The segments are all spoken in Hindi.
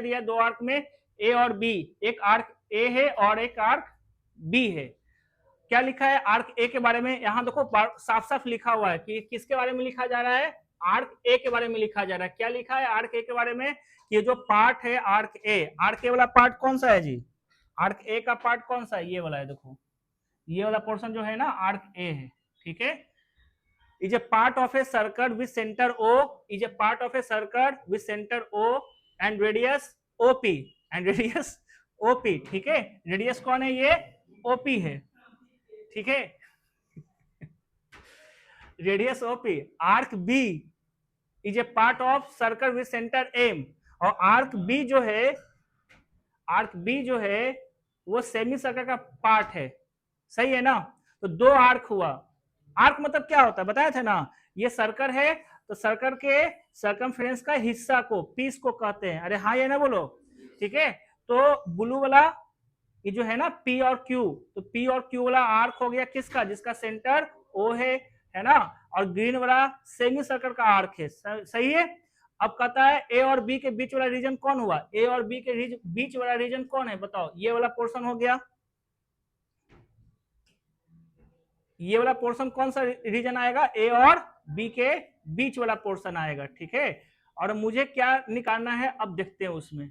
दिया दो आर्क में ए और बी, एक आर्क ए है और एक आर्क बी है। क्या लिखा है आर्क ए के बारे में, यहां देखो साफ साफ लिखा हुआ है कि किसके बारे में लिखा जा रहा है, आर्क ए के बारे में लिखा जा रहा है। क्या लिखा है आर्क ए के बारे में, ये जो पार्ट है आर्क ए वाला पार्ट कौन सा है जी, आर्क ए का पार्ट कौन सा है, ये वाला है, देखो ये वाला पोर्शन जो है ना आर्क ए है, ठीक है। is a part of a circle with center O, is a part of a circle with center O and radius OP, ठीक है। रेडियस कौन है, ये OP है, ठीक है, radius OP। Arc B is a part of circle with centre M, और आर्क B जो है वो सेमी सर्कल का पार्ट है, सही है ना। तो दो आर्क हुआ, आर्क मतलब क्या होता है बताया था ना, ये सर्कल है तो सर्कल के सर्कमफ्रेंस का हिस्सा को पीस को कहते हैं, अरे हाँ ये ना बोलो, ठीक है। तो ब्लू वाला ये जो है ना पी और क्यू, तो पी और क्यू वाला आर्क हो गया किसका, जिसका सेंटर ओ है ना, और ग्रीन वाला सेमी सर्कल का आर्क है, सही है। अब कहता है ए और बी के बीच वाला रीजन कौन हुआ, ए और बी के बीच वाला रीजन कौन है बताओ, ये वाला पोर्शन हो गया, ये वाला पोर्शन कौन सा रीजन आएगा, ए और बी के बीच वाला पोर्शन आएगा, ठीक है। और मुझे क्या निकालना है अब देखते हैं उसमें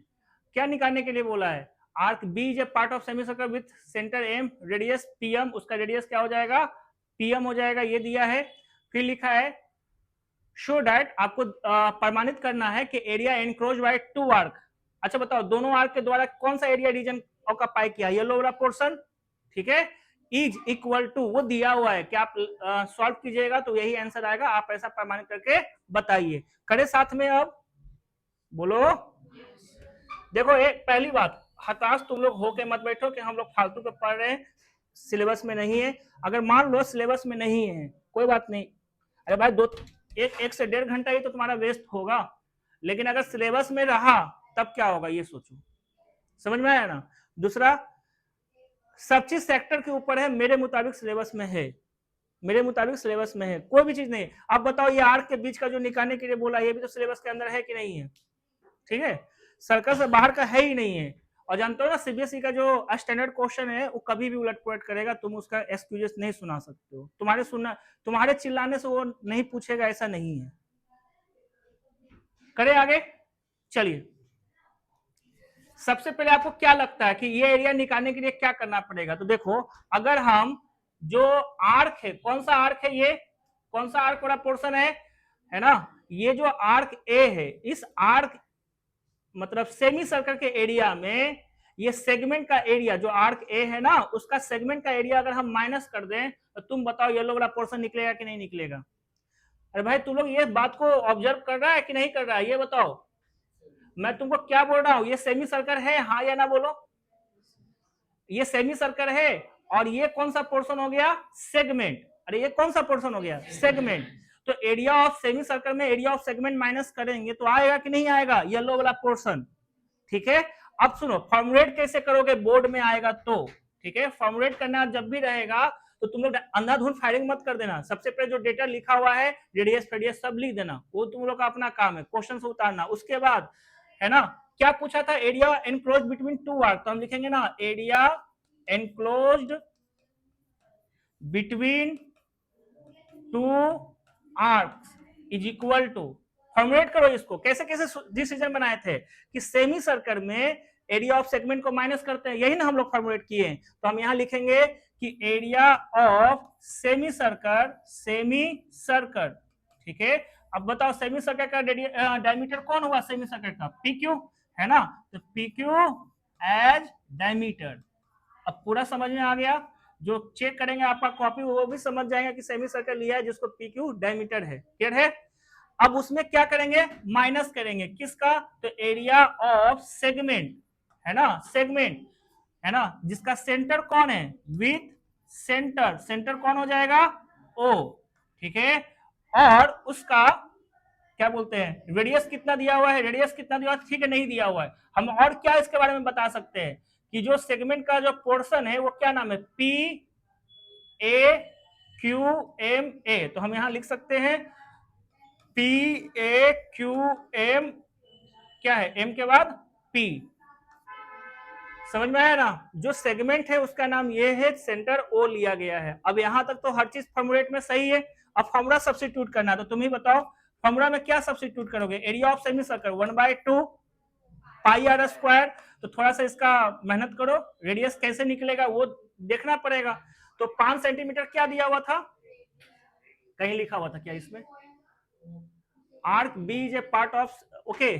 क्या निकालने के लिए बोला है। Arc B is a part of semi circle with centre M, radius PM, उसका रेडियस क्या हो जाएगा, पीएम हो जाएगा, ये दिया है। फिर लिखा है शो डैट, आपको प्रमाणित करना है कि area enclose by two arc. अच्छा बताओ दोनों आर्क के द्वारा कौन सा एरिया रीजन ऑक्यूपाई किया, येलो वाला पोर्शन, ठीक है। इज इक्वल टू वो दिया हुआ है कि आप सॉल्व कीजिएगा तो यही आंसर आएगा, आप ऐसा प्रमाणित करके बताइए। करे साथ में अब बोलो। देखो एक पहली बात, हताश तुम लोग होके मत बैठो कि हम लोग फालतू के पढ़ रहे हैं, सिलेबस में नहीं है। अगर मान लो सिलेबस में नहीं है कोई बात नहीं, अरे भाई एक से 1.5 घंटा ही तो तुम्हारा वेस्ट होगा, लेकिन अगर सिलेबस में रहा तब क्या होगा ये सोचो, समझ में आया ना। दूसरा सब चीज सेक्टर के ऊपर है, मेरे मुताबिक सिलेबस में है, मेरे मुताबिक सिलेबस में है, कोई भी चीज नहीं। अब बताओ ये आर्क के बीच का जो निकालने के लिए बोला ये भी तो सिलेबस के अंदर है कि नहीं है, ठीक है, सर्कल से बाहर का है ही नहीं है। और जानते हो ना सीबीएसई का जो स्टैंडर्ड क्वेश्चन है वो कभी भी उलट पुलट करेगा, तुम उसका एक्सक्यूजेस नहीं सुना सकते हो, तुम्हारे चिल्लाने से वो नहीं पूछेगा, ऐसा नहीं है। करे आगे, चलिए सबसे पहले आपको क्या लगता है कि ये एरिया निकालने के लिए क्या करना पड़ेगा। तो देखो अगर हम जो आर्क है, कौन सा आर्क है, ये कौन सा आर्क वाला पोर्शन है ना, ये जो आर्क ए है, इस आर्क मतलब सेमी सर्कल के एरिया में ये सेगमेंट का एरिया जो आर्क ए है ना, उसका सेगमेंट का एरिया अगर हम माइनस कर दें तो तुम बताओ येलो वाला पोर्शन निकलेगा कि नहीं निकलेगा। अरे भाई तुम लोग ये बात को ऑब्जर्व कर रहा है कि नहीं कर रहा है, ये बताओ। मैं तुमको क्या बोल रहा हूं, ये सेमी सर्कल है, हाँ या ना बोलो, ये सेमी सर्कल है, और ये कौन सा पोर्शन हो गया, सेगमेंट। अरे ये कौन सा पोर्शन हो गया, सेगमेंट। तो एरिया ऑफ सेमी सर्कल में एरिया ऑफ सेगमेंट माइनस करेंगे तो आएगा कि नहीं आएगा, येलो वाला पोर्शन, ठीक है। अब सुनो फॉर्मुलेट कैसे करोगे, बोर्ड में आएगा तो, ठीक है। फॉर्मुलेट करना जब भी रहेगा तो तुम लोग अंधाधुंध फायरिंग मत कर देना, सबसे पहले जो डेटा लिखा हुआ है रेडियस फेडियस सब लिख देना, वो तुम लोग का अपना काम है, क्वेश्चन से उतारना। उसके बाद है ना क्या पूछा था, area enclose between two arc, तो हम लिखेंगे ना area enclosed between two arcs is equal to, formulate करो इसको, कैसे कैसे डिसीजन बनाए थे कि सेमी सर्कल में एरिया ऑफ सेगमेंट को माइनस करते हैं, यही ना हम लोग फॉर्मुलेट किए। तो हम यहां लिखेंगे कि एरिया ऑफ सेमी सर्कल, ठीक है। अब बताओ सेमी सर्कल का डायमीटर कौन हुआ, सेमी सर्कल का PQ है ना, तो PQ एज डायमीटर। अब पूरा समझ में आ गया, जो चेक करेंगे आपका कॉपी वो भी समझ जाएंगे कि सेमी सर्कल लिया है जिसको PQ डायमीटर है, क्लियर है। अब उसमें क्या करेंगे, माइनस करेंगे किसका, तो एरिया ऑफ सेगमेंट है ना, सेगमेंट है ना, जिसका सेंटर कौन है, विथ सेंटर, सेंटर कौन हो जाएगा, O, ठीक है। और उसका क्या बोलते हैं, रेडियस कितना दिया हुआ है, रेडियस कितना दिया हुआ है, ठीक है नहीं दिया हुआ है। हम और क्या इसके बारे में बता सकते हैं कि जो सेगमेंट का जो पोर्शन है वो क्या नाम है, PAQMA, तो हम यहां लिख सकते हैं PAQM, क्या है, M के बाद P। समझ में आया ना? जो सेगमेंट है उसका नाम ये है, सेंटर O लिया गया है। अब यहां तक तो हर चीज फॉर्मुलेट में सही है। अब फॉर्मुला सब्स्टिट्यूट करना है, तो तुम ही बताओ फॉर्मुला में क्या सब्स्टिट्यूट करोगे? Area of semi circle 1/2 pi are square. तो थोड़ा सा इसका मेहनत करो, रेडियस कैसे निकलेगा वो देखना पड़ेगा। तो 5 सेंटीमीटर क्या दिया हुआ था, कहीं लिखा हुआ था क्या इसमें? Arc B is a part of, okay.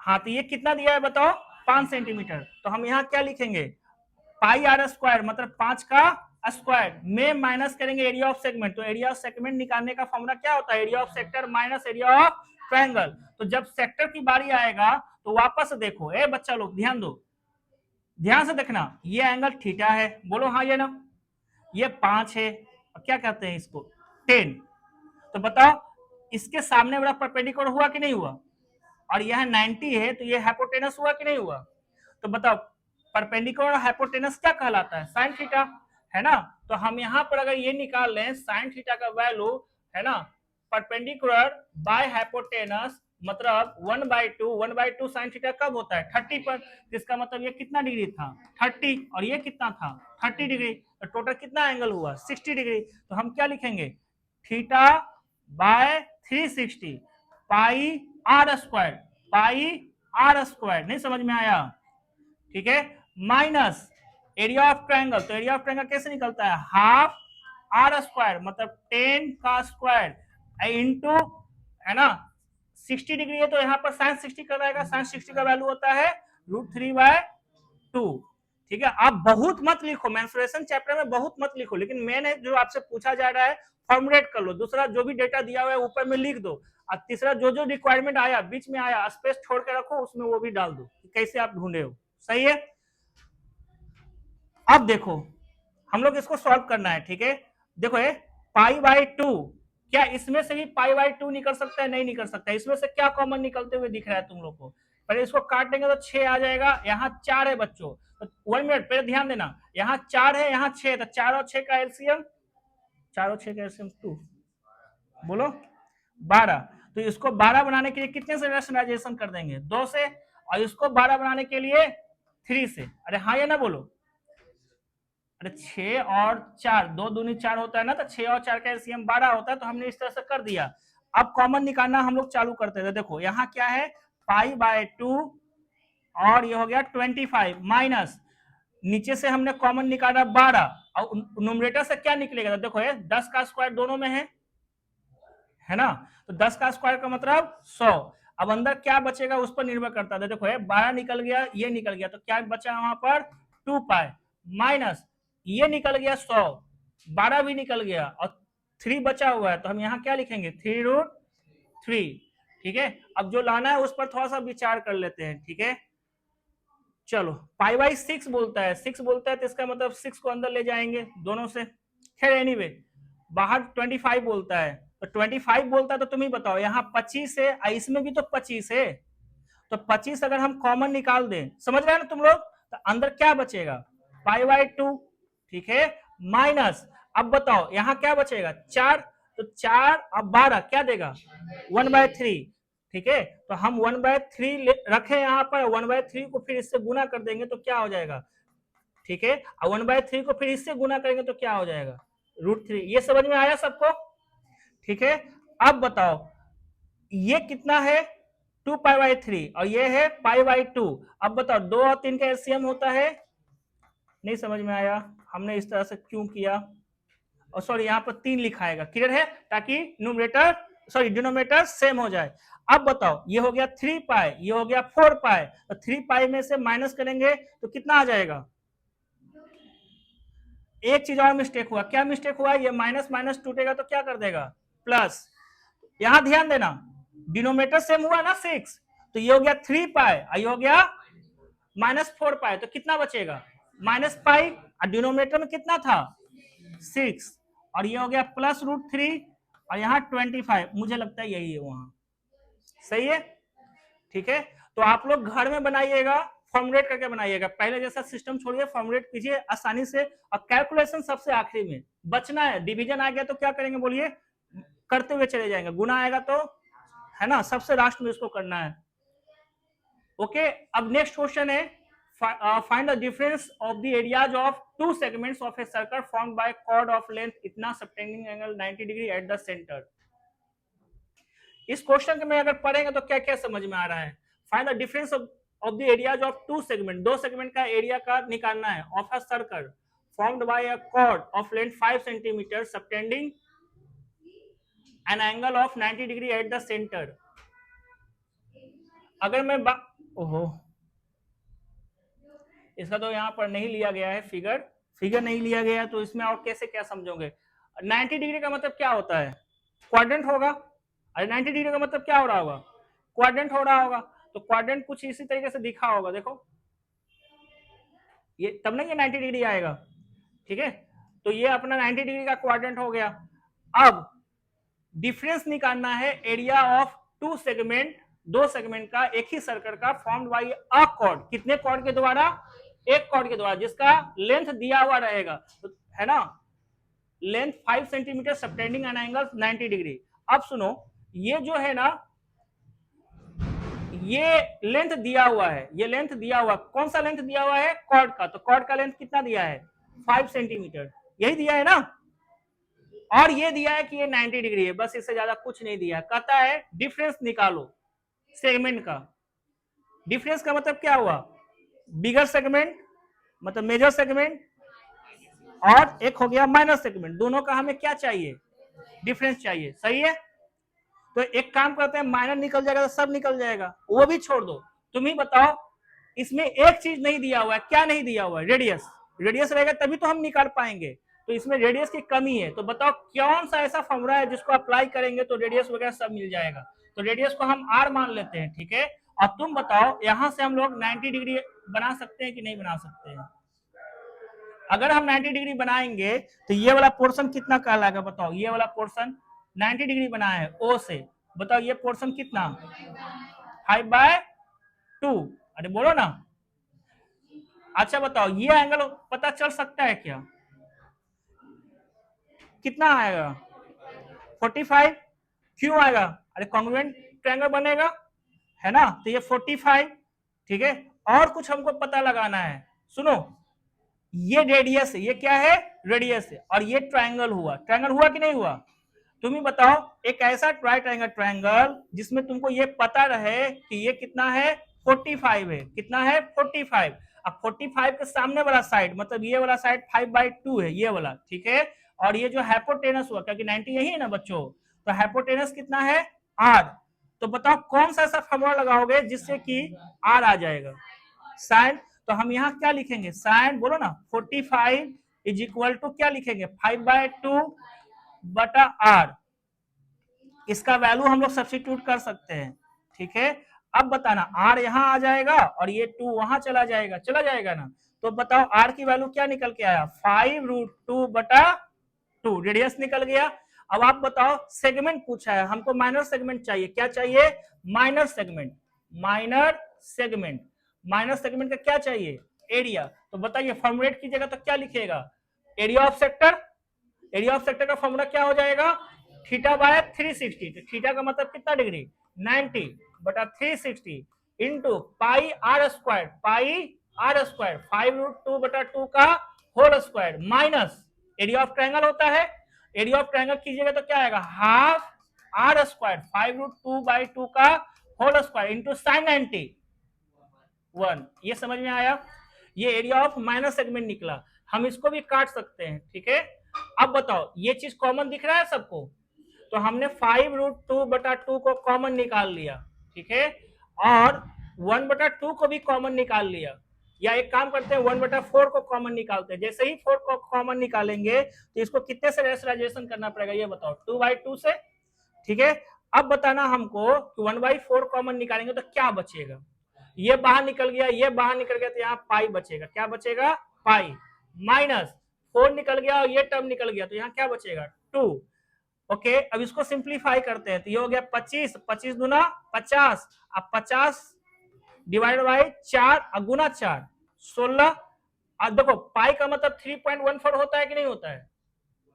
हाँ, तो ये कितना दिया है बताओ? 5 सेंटीमीटर। तो हम यहाँ क्या लिखेंगे? पाई आर स्क्वायर मतलब 5 का स्क्वायर में माइनस करेंगे एरिया ऑफ सेगमेंट। तो एरिया ऑफ सेगमेंट निकालने का फॉर्मूला क्या होता है? Area of sector minus area of triangle. तो जब सेक्टर की बारी आएगा तो वापस देखो, ए बच्चा लोग ध्यान दो, ध्यान से देखना, ये एंगल थीटा है, बोलो हाँ या ना? ये 5 है, क्या कहते हैं इसको? 10। तो बताओ इसके सामने वाला परपेंडिकुलर हुआ कि नहीं हुआ? और यह 90 है, तो ये हाइपोटेनस हुआ कि नहीं हुआ? तो बताओ परपेंडिकुलर हाइपोटेनस क्या कहलाता है? साइन थीटा, है ना? तो हम यहाँ पर अगर ये निकाल लें साइन थीटा का वैल्यू, है ना, परपेंडिकुलर बाय हाइपोटेनस मतलब 1/2 साइन थीटा कब होता है? 30 पर। इसका मतलब ये कितना डिग्री था? 30। और ये कितना था? 30 डिग्री। तो टोटल कितना एंगल हुआ? 60 डिग्री। तो हम क्या लिखेंगे? Theta by 360 pi are square, pi are square. नहीं समझ में आया? ठीक है, माइनस एरिया ऑफ ट्रायंगल। तो एरिया ऑफ ट्रायंगल कैसे निकलता है? हाफ आर स्क्वायर मतलब 10 का स्क्वायर इंटू, है ना, 60 डिग्री है तो यहाँ पर साइन 60 कर रहेगा। साइन 60 का वैल्यू होता है √3/2। ठीक है, आप बहुत मत लिखो, मेंसुरेशन चैप्टर में बहुत मत लिखो, लेकिन मेन है जो आपसे पूछा जा रहा है फॉर्मुलेट कर लो। दूसरा जो भी डेटा दिया हुआ है ऊपर में लिख दो, और तीसरा जो जो रिक्वायरमेंट आया बीच में आया स्पेस छोड़ के रखो, उसमें वो भी डाल दो कैसे आप ढूंढे हो। सही है? अब देखो हम लोग इसको सॉल्व करना है। ठीक है, देखो ये π/2, क्या इसमें से भी π/2 निकल सकता है? नहीं निकल सकता है। इसमें से क्या कॉमन निकलते हुए दिख रहा है तुम लोग को? पहले इसको काट देंगे तो 6 आ जाएगा। यहाँ 4 है बच्चों, तो 1 मिनट पहले ध्यान देना, यहाँ 4 है, यहाँ 6, तो 4 और 6 का एलसीएम, 4 और 6 का एलसीएम 2, बोलो 12। तो इसको 12 बनाने के लिए कितने से रैशनलाइजेशन कर देंगे? 2 से। और इसको 12 बनाने के लिए 3 से। अरे हाँ या ना बोलो? अरे 6 और 4, 2 दूनी 4 होता है ना, तो 6 और 4 का एलसीएम 12 होता है। तो हमने इस तरह से कर दिया। अब कॉमन निकालना हम लोग चालू करते थे। देखो यहाँ क्या है? π/2 और ये हो गया 25 माइनस, नीचे से हमने कॉमन निकाला 12 और न्यूमरेटर से क्या निकलेगा? देखो ये 10 का स्क्वायर दोनों में है ना, तो 10 का स्क्वायर का मतलब 100। अब अंदर क्या बचेगा उस पर निर्भर करता है। देखो ये 12 निकल गया, ये निकल गया, तो क्या बचा वहां पर? 2π माइनस ये निकल गया 100, 12 भी निकल गया और 3 बचा हुआ है। तो हम यहाँ क्या लिखेंगे? 3√3। ठीक है, अब जो लाना है उस पर थोड़ा सा विचार कर लेते हैं। ठीक है, चलो π/6 बोलता है, 6 बोलता है तो इसका मतलब 6 को अंदर ले जाएंगे दोनों से। खैर एनीवे, बाहर 25 बोलता है, तो 25 बोलता है तो तुम ही बताओ, यहाँ 25 है, इसमें भी तो 25 है, तो 25 अगर हम कॉमन निकाल दें, समझ रहे हैं ना तुम लोग, तो अंदर क्या बचेगा? π/2। ठीक है, माइनस, अब बताओ यहाँ क्या बचेगा? 4, तो 4 और 12 क्या देगा? 1/3। ठीक है, तो हम 1/3 रखे यहाँ पर, 1/3 को फिर इससे गुना कर देंगे तो क्या हो जाएगा? ठीक है, और 1/3 को फिर इससे गुना करेंगे तो क्या हो जाएगा? √3। ये समझ में आया सबको? ठीक है, अब बताओ ये कितना है? 2π/3 और ये है π/2। अब बताओ 2 और 3 का एलसीएम होता है? नहीं समझ में आया हमने इस तरह से क्यों किया? और सॉरी यहाँ पर 3 लिखाएगा, क्लियर है, ताकि न्यूमरेटर सॉरी डिनोमिनेटर सेम हो जाए। अब बताओ ये हो गया 3π, ये हो गया 4π, तो 3π में से माइनस करेंगे तो कितना आ जाएगा? एक चीज और मिस्टेक हुआ। क्या मिस्टेक हुआ? ये माइनस माइनस टूटेगा तो क्या कर देगा? प्लस। यहां ध्यान देना, डिनोमिनेटर सेम हुआ ना 6, तो ये हो गया 3π और ये हो गया -4π, तो कितना बचेगा? -π, और डिनोमिनेटर में कितना था? 6, और ये हो गया +√3 और यहाँ 25। मुझे लगता है यही है वहां। सही है? ठीक है, तो आप लोग घर में बनाइएगा, फॉर्मुलेट करके बनाइएगा, पहले जैसा सिस्टम छोड़िए, फॉर्मुलेट कीजिए आसानी से। और कैलकुलेशन सबसे आखिरी में बचना है। डिवीजन आ गया तो क्या करेंगे बोलिए? करते हुए चले जाएंगे। गुना आएगा तो, है ना, सबसे लास्ट में इसको करना है। ओके, अब नेक्स्ट क्वेश्चन है find the difference of the areas of two segments of a circle formed by chord of length इतना subtending angle 90 degree at the centre. इस क्वेश्चन में अगर पढ़ेंगे तो क्या क्या समझ में आ रहा है? Find the difference of the areas of two segment, दो सेगमेंट का एरिया का निकालना है of a circle formed by a chord of length 5 centimetre subtending an angle of 90 degree at the centre. अगर मैं ओहो, इसका तो यहाँ पर नहीं लिया गया है फिगर नहीं लिया गया, तो इसमें और कैसे क्या समझोगे? 90 डिग्री का मतलब क्या होता है? क्वाड्रेंट होगा। अरे 90 डिग्री का मतलब क्या हो रहा होगा? क्वाड्रेंट हो रहा होगा। तो क्वाड्रेंट कुछ इसी तरीके से दिखा होगा, देखो ये, तब नहीं ये 90 डिग्री आएगा। ठीक है, तो ये अपना 90 डिग्री का क्वाड्रेंट हो गया। अब डिफरेंस निकालना है एरिया ऑफ टू सेगमेंट, दो सेगमेंट का एक ही सर्कल का फॉर्म्ड बाय अ कॉर्ड, कितने कॉर्ड के द्वारा? एक कॉर्ड के द्वारा, जिसका लेंथ दिया हुआ रहेगा, है ना, length 5 centimetre subtending an angle 90 degree. अब सुनो, ये जो है ना, ये लेंथ दिया हुआ है, ये लेंथ दिया हुआ, कौन सा लेंथ दिया हुआ है? कॉर्ड का। तो कॉर्ड का लेंथ कितना दिया है? 5 सेंटीमीटर, यही दिया है ना। और ये दिया है कि ये 90 डिग्री है, बस इससे ज्यादा कुछ नहीं दिया है। कहता है डिफरेंस निकालो सेगमेंट का। डिफरेंस का मतलब क्या हुआ? बिगर सेगमेंट मतलब मेजर सेगमेंट, और एक हो गया माइनर सेगमेंट। दोनों का हमें क्या चाहिए? डिफरेंस चाहिए, सही है। तो एक काम करते हैं, माइनर निकल जाएगा तो सब निकल जाएगा, वो भी छोड़ दो। तुम ही बताओ, इसमें एक चीज नहीं दिया हुआ है, क्या नहीं दिया हुआ है? रेडियस। रेडियस रहेगा तभी तो हम निकाल पाएंगे, तो इसमें रेडियस की कमी है। तो बताओ कौन सा ऐसा फॉर्मूला है जिसको अप्लाई करेंगे तो रेडियस वगैरह सब मिल जाएगा? तो रेडियस को हम आर मान लेते हैं, ठीक है। और तुम बताओ, यहां से हम लोग 90 डिग्री बना सकते हैं कि नहीं बना सकते हैं? अगर हम 90 डिग्री बनाएंगे तो ये वाला पोर्शन कितना कहलाएगा? बताओ, ये वाला पोर्शन 90 डिग्री बना है ओ से, बताओ ये पोर्शन कितना? 5/2। अरे बोलो ना। अच्छा बताओ, ये एंगल पता चल सकता है क्या? कितना आएगा? 45। क्यों आएगा? अरे कॉन्ग्रुएंट ट्रायंगल बनेगा, है ना। तो ये 45, ठीक है। और कुछ हमको पता लगाना है, सुनो, ये रेडियस है, ये क्या है? रेडियस है। और ये ट्रायंगल हुआ, ट्रायंगल हुआ कि नहीं हुआ? तुम ही बताओ, एक ऐसा ट्रायंगल जिसमें तुमको ये पता रहे कि ये कितना है? 45 है। कितना है? 45। अब 45 के सामने वाला साइड, मतलब ये वाला साइड 5/2 है, ये वाला, ठीक है। और ये जो हाइपोटेनस हुआ, क्योंकि 90 यही है ना बच्चों, तो हाइपोटेनस कितना है? आर। तो बताओ कौन सा ऐसा फॉर्मूला लगाओगे जिससे कि आर आ जाएगा? साइन। तो हम यहाँ क्या लिखेंगे? साइन, बोलो ना, 45 इज इक्वल टू क्या लिखेंगे? 5/2 बटा आर। इसका वैल्यू हम लोग सब्स्टिट्यूट कर सकते हैं, ठीक है। अब बताना, आर यहां आ जाएगा और ये 2 वहां चला जाएगा ना। तो बताओ आर की वैल्यू क्या निकल के आया? 5√2 बटा 2, रेडियस निकल गया। अब आप बताओ, सेगमेंट पूछा है हमको, माइनर सेगमेंट चाहिए। क्या चाहिए? Minor segment. Minor segment, minor segment का क्या चाहिए? एरिया। तो बताइए, फॉर्मुलेट कीजिएगा तो क्या लिखेगा? Area of sector. Area of sector का फॉर्मूला क्या हो जाएगा? θ/360। तो थीटा का मतलब कितना डिग्री? 90 बटा 360 इंटू पाई आर स्क्वायर, 5√2 बटा 2 का whole square minus area of triangle होता है। एरिया ऑफ ट्रायंगल कीजिएगा तो क्या आएगा? हाफ आर स्क्वायर 5√2/2 का होल स्क्वायर इंटू साइन 91। ये समझ में आया? ये एरिया ऑफ माइनर सेगमेंट निकला। हम इसको भी काट सकते हैं, ठीक है। अब बताओ, ये चीज कॉमन दिख रहा है सबको? तो हमने 5√2 बटा 2 को कॉमन निकाल लिया, ठीक है। और 1/2 को भी कॉमन निकाल लिया। या एक काम करते हैं, 1/4 को कॉमन निकालते हैं। जैसे ही 4 को कॉमन निकालेंगे तो इसको कितने से रेशनलाइजेशन करना पड़ेगा? ये बताओ, 2/2 से, ठीक है। अब बताना हमको, 1/4 कॉमन निकालेंगे तो क्या बचेगा? ये बाहर निकल गया, ये बाहर निकल गया, तो यहाँ पाई बचेगा। क्या बचेगा? पाई। माइनस 4 निकल गया और ये टर्म निकल गया, तो यहाँ क्या बचेगा? 2। ओके, अब इसको सिंप्लीफाई करते हैं, तो ये हो गया 25, 25 दूना 50। अब 50 डिवाइड बाई 4 गुना 4 16। अब देखो, पाई का मतलब 3.14 होता है कि नहीं होता है?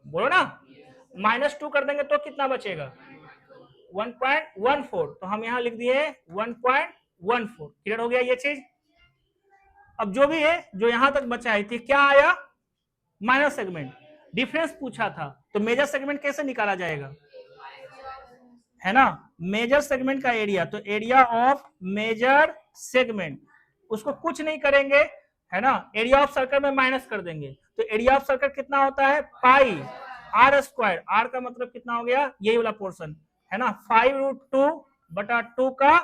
बोलो ना। -2 कर देंगे तो कितना बचेगा? 1.14। तो हम यहां लिख दिए 1.14। 1/4। क्लियर हो गया ये चीज। अब जो भी है, जो यहां तक बचा है, थी क्या आया, माइनर सेगमेंट। डिफरेंस पूछा था, तो मेजर सेगमेंट कैसे निकाला जाएगा, है ना, मेजर सेगमेंट का एरिया, तो एरिया ऑफ मेजर सेगमेंट, उसको कुछ नहीं करेंगे, है ना, एरिया ऑफ सर्कल में माइनस कर देंगे, तो एरिया ऑफ सर्कल कितना होता है, पाई आर स्क्वायर, आर का मतलब कितना हो गया, यही वाला पोर्शन, है ना, 5√2/2 का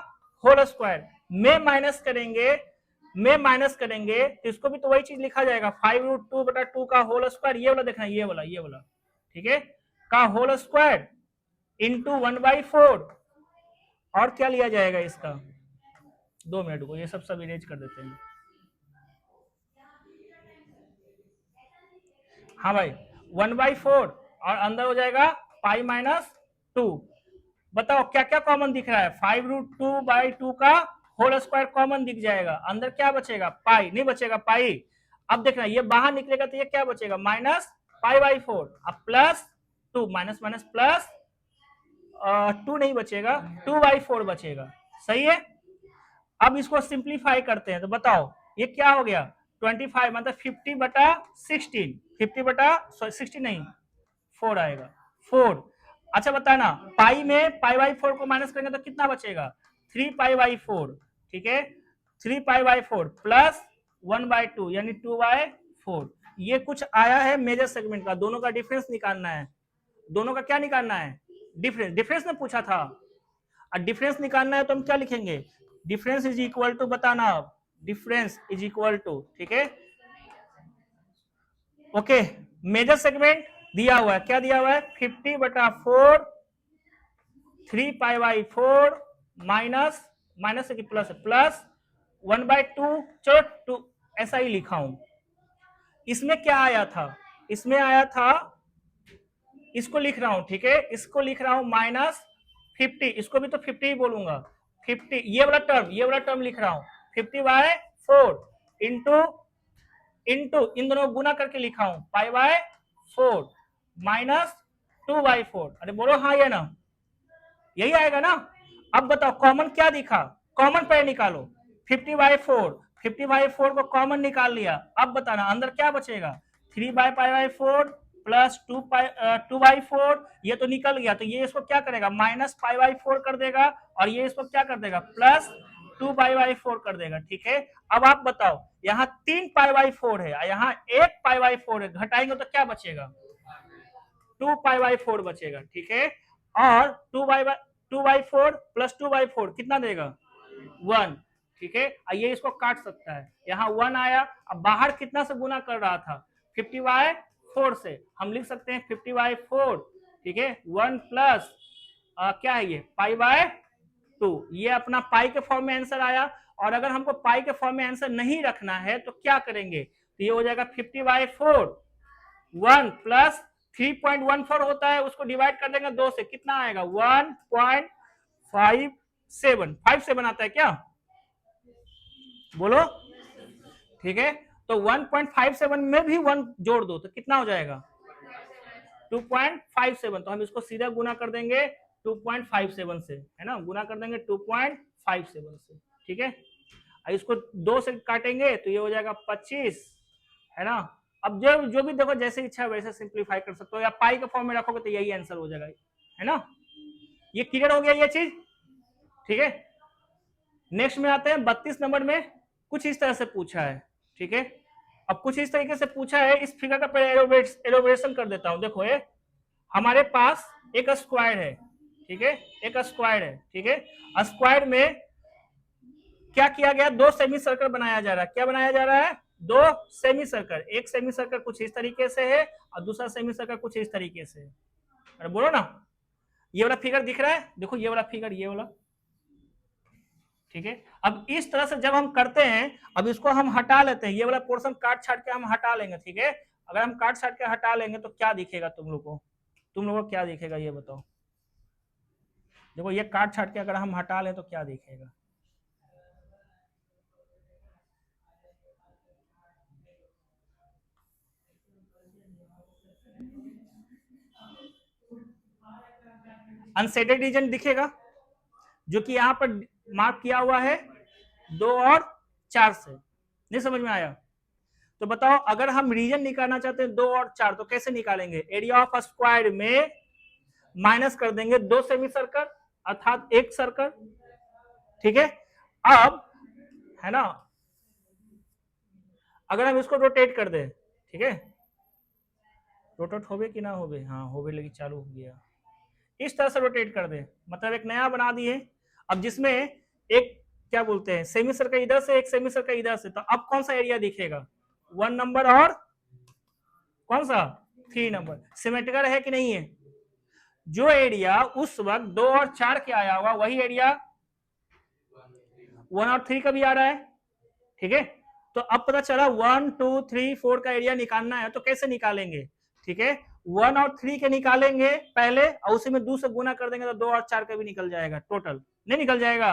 होल स्क्वायर में माइनस करेंगे, में माइनस करेंगे तो इसको भी तो वही चीज लिखा जाएगा, 5√2/2 का होल स्क्वायर, ये वाला देखना, ये वाला, ठीक है, का होल स्क्वायर इंटू 1/4। और क्या लिया जाएगा इसका, 2 मिनट को, ये सब इरेज कर देते हैं। हाँ भाई, 1/4 और अंदर हो जाएगा π-2। बताओ क्या क्या कॉमन दिख रहा है, 5√2/2 का होल स्क्वायर कॉमन दिख जाएगा, अंदर क्या बचेगा, पाई, नहीं बचेगा पाई। अब देखना, ये बाहर निकलेगा तो ये क्या बचेगा, -π/4, अब +2, माइनस माइनस प्लस 2 नहीं बचेगा, 2/4 बचेगा, सही है। अब इसको सिंप्लीफाई करते हैं, तो बताओ ये क्या हो गया, 25 मतलब 50/16, 50/16 नहीं, 4 आएगा, 4। अच्छा बताना, पाई में π/4 को माइनस करेंगे तो कितना बचेगा, 3π/4, ठीक है, 3π/4 प्लस 1/2 यानी 2/4। ये कुछ आया है मेजर सेगमेंट का, दोनों का डिफरेंस निकालना है, दोनों का क्या निकालना है, डिफरेंस, डिफरेंस ने पूछा था, और डिफरेंस निकालना है तो हम क्या लिखेंगे, डिफरेंस इज इक्वल टू, बताना डिफरेंस इज इक्वल टू, ठीक है, ओके, मेजर सेगमेंट दिया हुआ है, क्या दिया हुआ है, 50/4, 3π/4 माइनस, माइनस से प्लस, प्लस 1/2, चलो 2 ऐसा ही लिखा हूं। इसमें क्या आया था, इसमें आया था, इसको लिख रहा हूं, ठीक है, इसको लिख रहा हूं -50, इसको भी तो 50 ही बोलूंगा, 50, ये वाला टर्म लिख रहा हूं, 50/4 इंटू इन दोनों गुना करके लिखा हूं, π/4 माइनस 2/4। अरे बोलो हाँ या ना, यही आएगा ना। अब बताओ कॉमन क्या दिखा, कॉमन पे निकालो, 50/4, 50/4 को कॉमन निकाल लिया, अब बताना अंदर क्या बचेगा, 3/π/4 प्लस 2/4, ये तो निकल गया, तो ये इसको क्या करेगा, -π/4 कर देगा, और ये इसको क्या कर देगा, प्लस 2π/4 कर देगा, ठीक है। अब आप बताओ, यहाँ 3π/4 है, यहाँ 1π/4 है, घटाएंगे तो क्या बचेगा, 2π/4 बचेगा, ठीक है, और 2/4 प्लस 2/4 कितना देगा, 1, ठीक है, ये इसको काट सकता है, यहाँ 1 आया, अब बाहर कितना से गुना कर रहा था, 50/4 से, हम लिख सकते हैं 50/4, ठीक है, 1 प्लस क्या है ये, π/2, ये अपना पाई के फॉर्म में आंसर आया। और अगर हमको पाई के फॉर्म में आंसर नहीं रखना है तो क्या करेंगे, तो ये हो जाएगा 50/4, 1 प्लस 3.14 होता है, उसको डिवाइड कर देंगे 2 से, कितना आएगा, 1.57 आता है क्या, बोलो, ठीक है, तो 1.57 में भी 1 जोड़ दो तो कितना हो जाएगा, 2.57, तो हम इसको सीधा गुना कर देंगे 2.57 से, है ना, गुना कर देंगे 2.57 से, ठीक है, इसको 2 से काटेंगे तो ये हो जाएगा 25, है ना। अब जो भी देखो जैसे इच्छा वैसे सिंप्लीफाई कर सकते हो, या पाई के फॉर्म में रखोगे तो यही आंसर हो जाएगा, है ना। ये क्लियर हो गया ये चीज, ठीक है। नेक्स्ट में आते हैं 32 नंबर में, कुछ इस तरह से पूछा है, ठीक है। अब कुछ इस तरीके से पूछा है, इस फिगर का पहले एलोबरेशन कर देता हूं। देखो ये हमारे पास एक स्क्वायर है, ठीक है, एक स्क्वायर है, ठीक है, स्क्वायर में क्या किया गया, 2 सेमी सर्कल बनाया जा रहा है, क्या बनाया जा रहा है, 2 सेमी सर्कल, एक सेमी सर्कल कुछ इस तरीके से है और दूसरा सेमी सर्कल कुछ इस तरीके से है। अरे बोलो ना, ये वाला फिगर दिख रहा है, देखो ये वाला फिगर, ये वाला, ठीक है। अब इस तरह से जब हम करते हैं, अब इसको हम हटा लेते हैं, ये वाला पोर्शन काट छाट के हम हटा लेंगे, ठीक है। अगर हम काट छाट के हटा लेंगे तो क्या दिखेगा तुम लोगों को क्या दिखेगा, ये बताओ। देखो ये काट छाट के अगर हम हटा लें तो क्या दिखेगा, अनसेडेड रीजन दिखेगा, जो कि यहाँ पर मार्क किया हुआ है, 2 और 4 से। नहीं समझ में आया? तो बताओ अगर हम रीजन निकालना चाहते हैं 2 और 4 तो कैसे निकालेंगे? एरिया ऑफ स्क्वायर में माइनस कर देंगे 2 सेमी सर्कल अर्थात 1 सर्कल, ठीक है। अब है ना, अगर हम इसको रोटेट कर दें, ठीक है, रोटेट होवे कि ना होवे, हाँ होवे, लेकिन चालू हो गया, इस तरह से रोटेट कर दे, मतलब एक नया बना दिए। अब जिसमें एक क्या बोलते हैं सेमी सर्कल इधर से, एक सेमी सर्कल इधर से, तो अब कौन सा एरिया दिखेगा? 1 नंबर और कौन सा 3 नंबर। सिमेट्रिकल है कि नहीं है? जो एरिया उस वक्त 2 और 4 के आया होगा वही एरिया 1 और 3 का भी आ रहा है, ठीक है। तो अब पता चला 1 2 3 4 का एरिया निकालना है, तो कैसे निकालेंगे? ठीक है, 1 और 3 के निकालेंगे पहले और उसी में 2 से गुना कर देंगे तो 2 और 4 का भी निकल जाएगा, टोटल नहीं निकल जाएगा।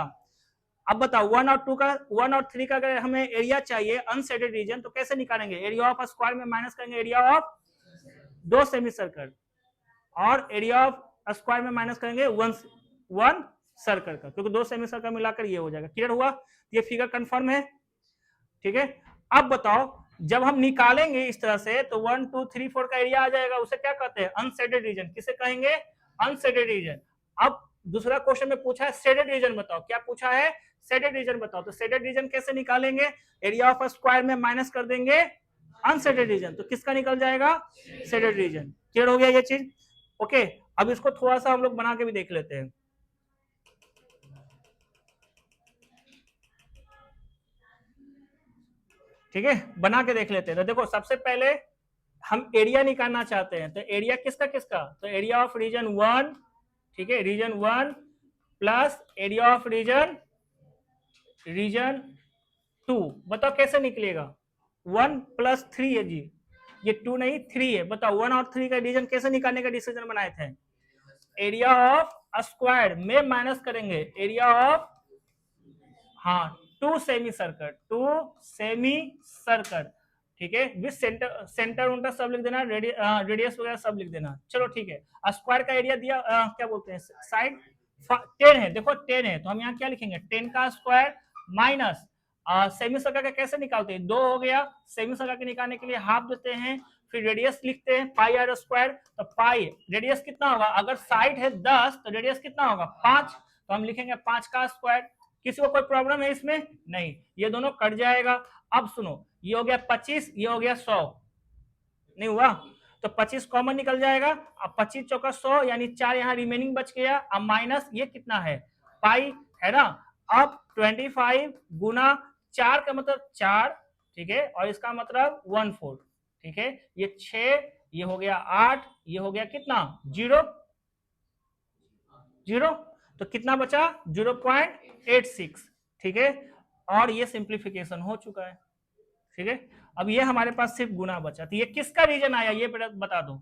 अब बताओ 1 और 2 का, 1 और 3 का अगर हमें एरिया चाहिए अनसेडेड रीजन, तो कैसे निकालेंगे? एरिया ऑफ स्क्वायर में माइनस करेंगे एरिया ऑफ 2 सेमी सर्कल, और एरिया ऑफ स्क्वायर में माइनस करेंगे 1 सर्कल का, क्योंकि 2 सेमी सर्कल मिलाकर ये हो जाएगा। क्लियर हुआ? ये फिगर कंफर्म है, ठीक है। अब बताओ जब हम निकालेंगे इस तरह से तो 1 2 3 4 का एरिया आ जाएगा, उसे क्या कहते हैं? Unshaded region. किसे कहेंगे? Unshaded region. अब दूसरा क्वेश्चन में पूछा है सेडेड रीजन बताओ, क्या पूछा है? सेडेड रीजन बताओ। तो सेडेड रीजन कैसे निकालेंगे? एरिया ऑफ स्क्वायर में माइनस कर देंगे अनसेडेड रीजन, तो किसका निकल जाएगा? Shaded region. क्लियर हो गया ये चीज? ओके, अब इसको थोड़ा सा हम लोग बना के भी देख लेते हैं, ठीक है, बना के देख लेते हैं। तो देखो सबसे पहले हम एरिया निकालना चाहते हैं, तो एरिया किसका किसका? तो एरिया ऑफ रीजन 1, ठीक है, region 1 plus area of region 2। बताओ कैसे निकलेगा? 1 प्लस 3 है जी, ये 2 नहीं 3 है। बताओ 1 और 3 का रीजन कैसे निकालने का डिसीजन बनाए थे? एरिया ऑफ स्क्वायर में माइनस करेंगे एरिया ऑफ, हाँ, 2 सेमी सर्कल, 2 सेमी सर्कल, ठीक है, विद सेंटर, सेंटर उनका सब लिख देना, रेडियस वगैरह सब लिख देना। चलो ठीक है, स्क्वायर का एरिया दिया, क्या बोलते हैं, साइड 10 है, देखो 10 है, तो हम यहाँ क्या लिखेंगे? 10 का स्क्वायर माइनस सेमी सर्कल का कैसे निकालते हैं? 2 हो गया, सेमी सर्कल के निकालने के लिए हाफ देते हैं, फिर रेडियस लिखते हैं पाई आर स्क्वायर, तो पाई रेडियस कितना होगा? अगर साइड है 10 तो रेडियस कितना होगा? 5, तो हम लिखेंगे 5 का स्क्वायर। किसी को कोई प्रॉब्लम है इसमें? नहीं, ये दोनों कट जाएगा। अब सुनो, ये हो गया 25, ये हो गया 100, नहीं हुआ? तो 25 कॉमन निकल जाएगा, अब 25 चौका 100 यानी 4 यहाँ रिमेनिंग बच गया। अब माइनस ये कितना है? पाई, है ना। अब 25 गुना 4 का मतलब 4, ठीक है, और इसका मतलब 1/4, ठीक है, ये 6, ये हो गया 8, ये हो गया कितना? 0 0, तो कितना बचा? 0.86, ठीक है, और ये सिंप्लीफिकेशन हो चुका है, ठीक है। अब ये हमारे पास सिर्फ गुना बचा, तो ये किसका रीजन आया ये बता दो?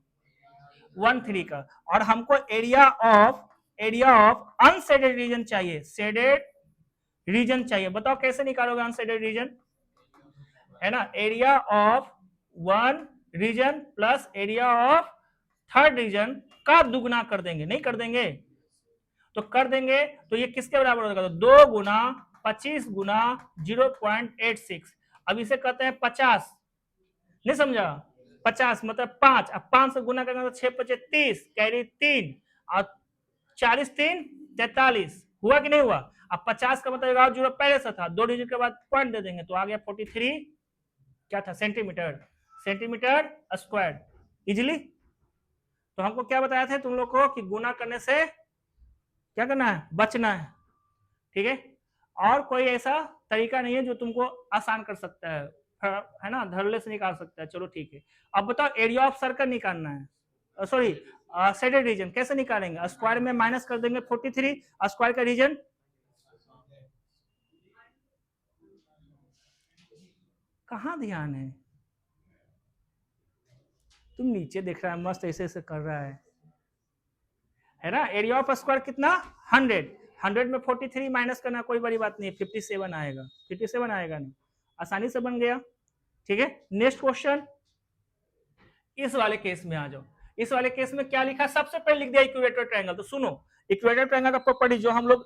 1 3 का। और हमको एरिया ऑफ अनसेडेड रीजन चाहिए, सेडेड रीजन चाहिए। बताओ कैसे निकालोगे अनसेडेड रीजन? है ना, area of 1 region plus area of 3rd region का दुगना कर देंगे, नहीं कर देंगे? तो कर देंगे, तो ये किसके बराबर होगा? तो 2 गुना 25 गुना 0.86। अब इसे कहते हैं 50, नहीं समझा? 50 मतलब 5, अब 5 से गुना करेंगे तो 6 5 30, कैरी 3 और 40 3 43, हुआ कि नहीं हुआ? अब 50 का मतलब 0 पहले से था, 2 डिजिट के बाद पॉइंट दे देंगे, तो आ गया 43 क्या था? Centimetre, centimetre square, easily. तो हमको क्या बताया था तुम लोग को कि गुना करने से क्या करना है? बचना है, ठीक है। और कोई ऐसा तरीका नहीं है जो तुमको आसान कर सकता है ना, धरले से निकाल सकता है। चलो ठीक है, अब बताओ एरिया ऑफ सर्कल निकालना है, सॉरी सेडेड रीजन कैसे निकालेंगे? स्क्वायर में माइनस कर देंगे 43, स्क्वायर का रीजन कहाँ ध्यान है? तुम नीचे देख रहा है, मस्त ऐसे ऐसे कर रहा है ना। एरिया ऑफ स्क्वायर कितना? 100, 100 में 43 माइनस करना कोई बड़ी बात नहीं, 57 आएगा, 57 आएगा नहीं, आसानी से बन गया, ठीक है। नेक्स्ट क्वेश्चन, इस वाले केस में आ जाओ। इस वाले केस में क्या लिखा? सबसे पहले लिख दिया इक्विलेटरल ट्रायंगल। तो सुनो, इक्वेटर ट्रायंगल का प्रॉपर्टी जो हम लोग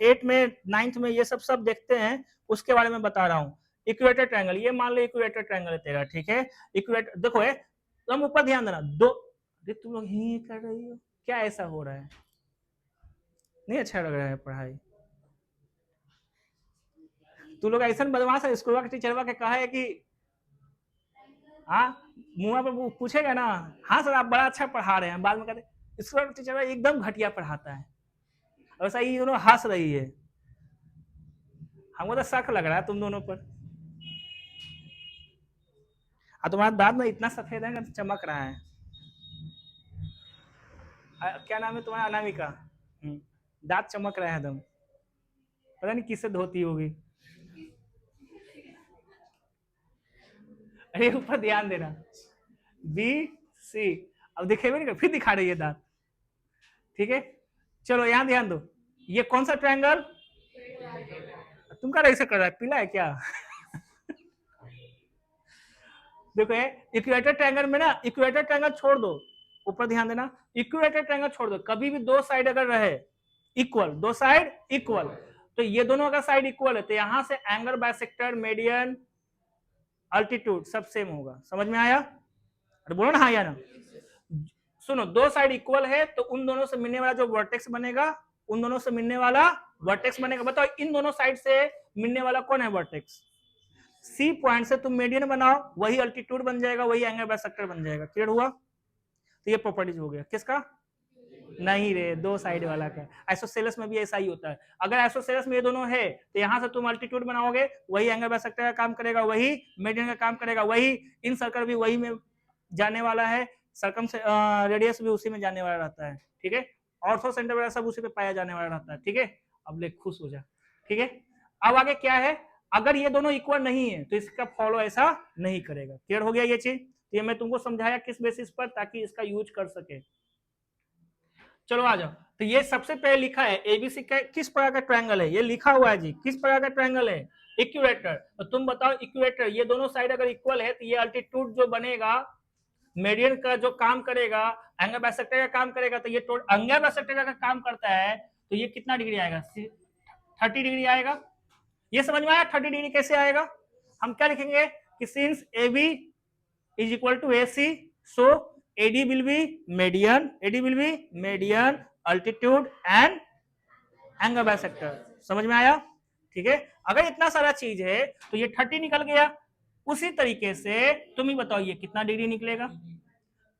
8 में 9th में ये सब देखते हैं, उसके बारे में बता रहा हूँ। इक्वेटर ट्रायंगल, ये मान लो इक्वेटर ट्रायंगल है तेरा, ठीक है। इक्वेटर देखो है, तुम ऊपर ध्यान देना, दो, तुम लोग ही कर रही हो, क्या ऐसा हो रहा है? नहीं अच्छा लग रहा है पढ़ाई? तू लोग ऐसा बदमाश है, स्कूल का टीचरवा के कहा है कि हाँ, मुँह पर पूछेगा ना, हाँ सर आप बड़ा अच्छा पढ़ा रहे हैं, बाद में कहते स्कूल का टीचरवा एकदम घटिया पढ़ाता है, और ऐसा ही दोनों हंस रही है। हमको तो शक लग रहा है तुम दोनों पर। तुम्हारा दांत में इतना सफेद है कि चमक रहा है। क्या नाम है तुम्हारा? अनामिका। दांत चमक रहा है एकदम, पता नहीं किससे धोती होगी। अरे ऊपर ध्यान देना, बी सी, अब दिखेगा नहीं, फिर दिखा रही है दांत, ठीक है। चलो यहाँ ध्यान दो, ये कौन सा ट्रायंगल? तुम क्या ऐसे कर रहा है, पीला है क्या? देखो इक्वेटर ट्रायंगल में ना, इक्वेटर ट्रायंगल छोड़ दो, ऊपर ध्यान देना, इक्वेटर ट्रायंगल छोड़ दो, कभी भी दो साइड अगर रहे इक्वल, दो साइड इक्वल, तो ये दोनों का साइड इक्वल है, तो यहां से एंगल बाइसेक्टर, मीडियन, अल्टीट्यूड सब सेम होगा। समझ में आया? अरे बोलो ना हाँ या ना। सुनो, दो साइड इक्वल है तो उन दोनों से मिलने वाला जो वर्टेक्स बनेगा, उन दोनों से मिलने वाला वर्टेक्स बनेगा। बताओ इन दोनों साइड से मिलने वाला कौन है वर्टेक्स? सी पॉइंट से तुम मीडियन बनाओ, वही अल्टीट्यूड बन जाएगा, वही एंगल बाइसेक्टर बन जाएगा। क्लियर हुआ? तो ये प्रॉपर्टीज हो गया किसका? नहीं रे, दो साइड वाला का। आइसोसेलेस में भी ऐसा ही होता है, अगर आइसोसेलेस में ये दोनों है तो यहां से तुम अल्टीट्यूड बनाओगे, वही एंगल बाइसेक्टर का काम करेगा, वही मीडियन का काम करेगा, वही इन सर्कल भी वही में जाने वाला है, सर्कम से रेडियस भी उसी में जाने वाला रहता है, ठीक है। ऑर्थो सेंटर वाला सब उसी पे पाया जाने वाला रहता है, ठीक है। अब ले खुश हो जा, ठीक है। अब आगे क्या है, अगर ये दोनों इक्वल नहीं है तो इसका फॉलो ऐसा नहीं करेगा। क्लियर हो गया ये चीज? ये मैं तुमको समझाया किस बेसिस पर, ताकि इसका यूज कर सके। चलो आ जाओ, तो ये सबसे पहले लिखा है एबीसी का किस प्रकार का ट्रायंगल है, ये लिखा हुआ है जी, किस प्रकार का ट्रायंगल है? इक्वेटर। तो तुम बताओ इक्वेटर, ये दोनों साइड अगर इक्वल है तो ये अल्टीट्यूड जो बनेगा, मीडियन का जो काम करेगा, एंगल बाइसेक्टर का काम करेगा, तो ये एंगल बाइसेक्टर का काम करता है, तो ये कितना डिग्री आएगा? 30 डिग्री आएगा। ये समझ में आया 30 डिग्री कैसे आएगा? हम क्या लिखेंगे कि since A B is equal to A C, so AD will be median, altitude and angle bisector। समझ में आया? ठीक है। अगर इतना सारा चीज है तो ये 30 निकल गया। उसी तरीके से तुम ही बताओ ये कितना डिग्री निकलेगा?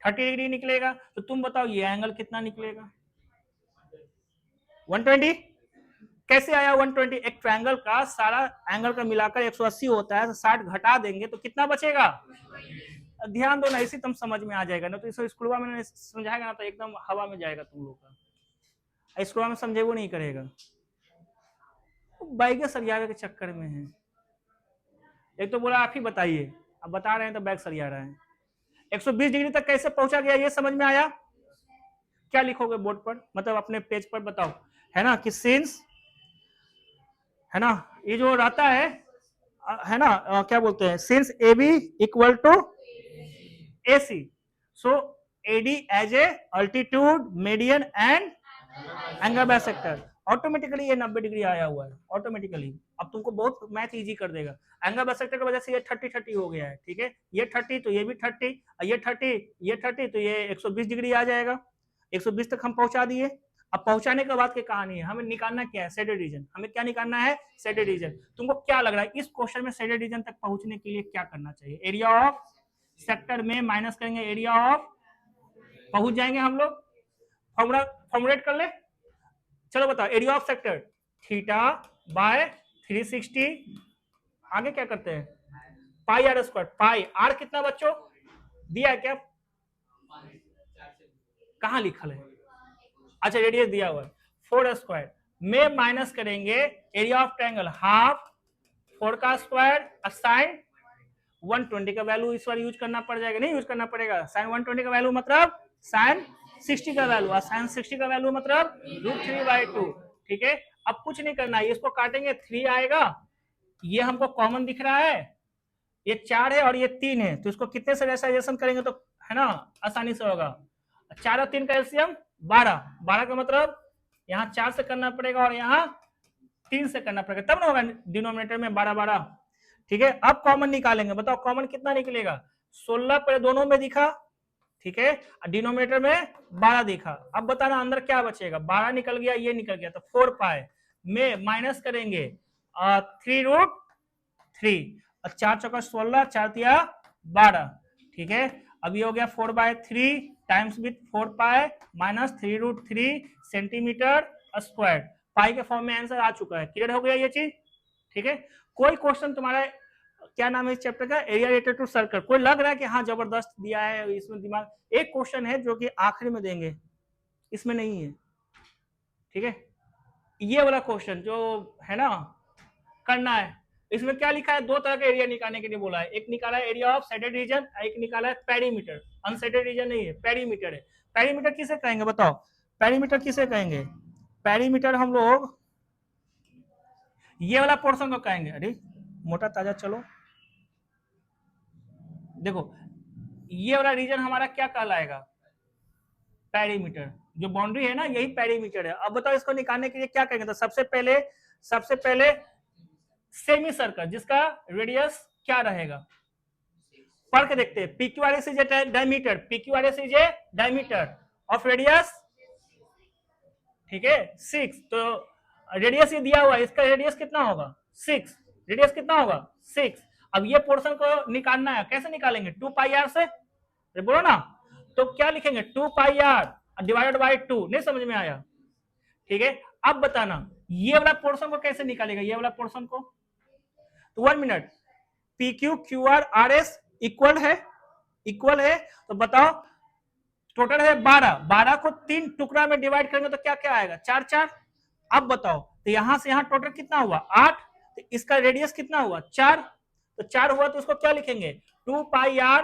30 डिग्री निकलेगा। तो तुम बताओ ये एंगल कितना निकलेगा? 120। कैसे आया 120? एक ट्रायंगल का सारा एंगल का मिलाकर 180 होता है, तो 60 घटा देंगे तो कितना बचेगा? ध्यान दो ना, इसी तुम समझ में आ जाएगा ना, तो इस स्कूल में समझाएगा ना तो एकदम हवा में जाएगा तुम लोग का, स्कूल में समझे वो नहीं करेगा, बैग सरिया के चक्कर में है। एक तो बोला आप ही बताइए, अब बता रहे हैं तो बैग सरिया रहा है। 120 डिग्री तक कैसे पहुंचा गया ये समझ में आया? क्या लिखोगे बोर्ड पर, मतलब अपने पेज पर बताओ, है ना, कि सिंस, है ना, ये जो रहता है ना, क्या बोलते हैं, since A B equal to AC, so AD as a altitude, median and angle bisector, automatically ये 90 डिग्री आया हुआ है ऑटोमेटिकली। अब तुमको बहुत मैथ इजी कर देगा। एंगल बाइसेक्टर की वजह से ये 30 हो गया है, ठीक है। ये 30 तो ये भी 30, ये 30 तो ये 120 डिग्री आ जाएगा। 120 तक हम पहुंचा दिए। अब पहुंचाने के बाद की कहानी है, हमें निकालना क्या है? Shaded region. हमें क्या निकालना है? Shaded region. तुमको क्या लग रहा है इस क्वेश्चन में शेडेड रीजन तक पहुंचने के लिए क्या करना चाहिए? एरिया ऑफ सेक्टर में माइनस करेंगे एरिया ऑफ, पहुंच जाएंगे हम लोग। फॉर्मुलेट कर ले। चलो बताओ, area of sector theta by 360, आगे क्या करते हैं? पाई आर स्क्वायर। पाई आर कितना बच्चों दिया है क्या? कहां लिखल है? अच्छा रेडियस दिया हुआ है 4 स्क्वायर में माइनस करेंगे एरिया ऑफ ट्रायंगल हाफ 4 का स्क्वायर साइन 120 का वैल्यू इस बार यूज करना पड़ जाएगा, नहीं यूज करना पड़ेगा। साइन 120 का वैल्यू मतलब साइन 60 का वैल्यू, और साइन 60 का वैल्यू मतलब √3/2, ठीक है। अब कुछ नहीं करना है, इसको काटेंगे 3 आएगा, ये हमको कॉमन दिख रहा है, ये 4 है और ये 3 है, तो इसको कितने से रेशनलाइजेशन करेंगे तो है ना आसानी से होगा। 4 और 3 का एलसीएम 12, 12 का मतलब यहाँ 4 से करना पड़ेगा और यहाँ 3 से करना पड़ेगा, तब ना होगा डिनोमिनेटर में 12 ठीक है। अब कॉमन निकालेंगे, बताओ कॉमन कितना निकलेगा, 16 पहले दोनों में दिखा, ठीक है, डिनोमिनेटर में 12 दिखा। अब बताना अंदर क्या बचेगा, 12 निकल गया, ये निकल गया, तो 4 पाए में माइनस करेंगे 3√3, 4 चौका 16, 4 तिया 12, ठीक है। अब ये हो गया 4/3 times with 4 pi minus 3√3 centimetre square, पाई के फॉर्म में आंसर आ चुका है, क्लियर हो गया ये चीज, ठीक है। कोई क्वेश्चन तुम्हारा क्या नाम है इस चैप्टर का, एरिया रिलेटेड टू सर्कल, कोई लग रहा है कि हाँ जबरदस्त दिया है इसमें दिमाग, एक क्वेश्चन है जो कि आखिरी में देंगे, इसमें नहीं है, ठीक है। ये वाला क्वेश्चन जो है ना करना है, इसमें क्या लिखा है, दो तरह का एरिया निकालने के लिए बोला है, एक निकाला है एरिया ऑफ सेटेड रीजन, एक निकाला है पेरीमीटर, अनसेटेड रीजन नहीं है, पेरीमीटर है। पेरीमीटर किसे कहेंगे बताओ, पेरीमीटर किसे कहेंगे, पेरीमीटर हम लोग ये वाला पोर्शन को कहेंगे, अरे मोटा ताजा चलो, देखो ये वाला रीजन हमारा क्या कहलाएगा, पेरीमीटर, जो बाउंड्री है ना यही पेरीमीटर है। अब बताओ इसको निकालने के लिए क्या करेंगे, तो सबसे पहले सेमी सर्कल जिसका रेडियस क्या रहेगा, पढ़ के देखते हैं, PQRS is a diameter, PQRS is a diameter of radius, ठीक है 6, तो रेडियस ये दिया हुआ है, इसका रेडियस कितना होगा 6, रेडियस कितना होगा 6। अब ये पोर्शन को निकालना है, कैसे निकालेंगे, 2πr से, बोलो ना, तो क्या लिखेंगे 2πr डिवाइडेड बाय 2, नहीं समझ में आया, ठीक है। अब बताना ये वाला पोर्शन को कैसे निकालेगा, ये वाला पोर्शन को, तो 1 मिनट, PQQRRS इक्वल है, तो बताओ टोटल है 12 को 3 टुकड़ा में डिवाइड करेंगे तो क्या क्या आएगा 4। अब बताओ तो यहां से यहां टोटल कितना हुआ 8, तो इसका रेडियस कितना हुआ 4, तो 4 हुआ तो इसको क्या लिखेंगे 2πr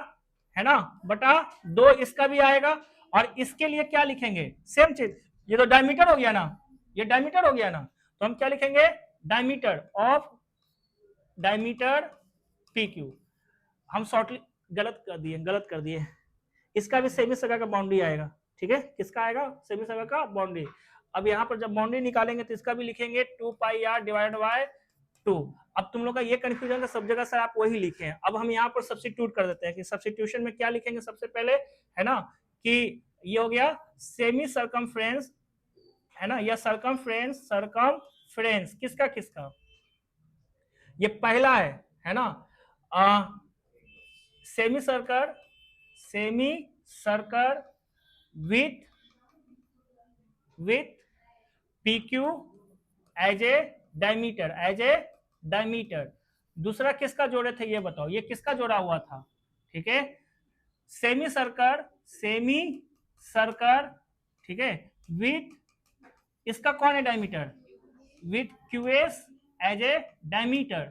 है ना बटा 2, इसका भी आएगा, और इसके लिए क्या लिखेंगे सेम चीज, ये तो डायमीटर हो गया ना, ये डायमीटर हो गया ना, तो हम क्या लिखेंगे डायमीटर PQ, हम शॉर्टली गलत कर दिए, इसका भी सेमी सर्कल का बाउंड्री आएगा, ठीक है, किसका आएगा सेमी सर्कल का बाउंड्री। अब यहाँ पर जब बाउंड्री निकालेंगे तो इसका भी लिखेंगे 2πr डिवाइडेड बाय 2। अब तुम लोग का ये कंफ्यूजन है, सब जगह सर आप वही लिखे हैं, अब हम यहाँ पर सब्स्टिट्यूट कर देते हैं कि सब्स्टिट्यूशन में क्या लिखेंगे सबसे पहले, है ना, कि ये हो गया सेमी सर्कमफ्रेंस, है ना, या सर्कमफ्रेंस किसका, ये पहला है ना, semi circle with PQ as a diameter, दूसरा किसका जोड़े थे ये बताओ, ये किसका जोड़ा हुआ था, ठीक है, सेमी सर्कल, ठीक है, विथ इसका कौन है diameter, with QS as a diameter,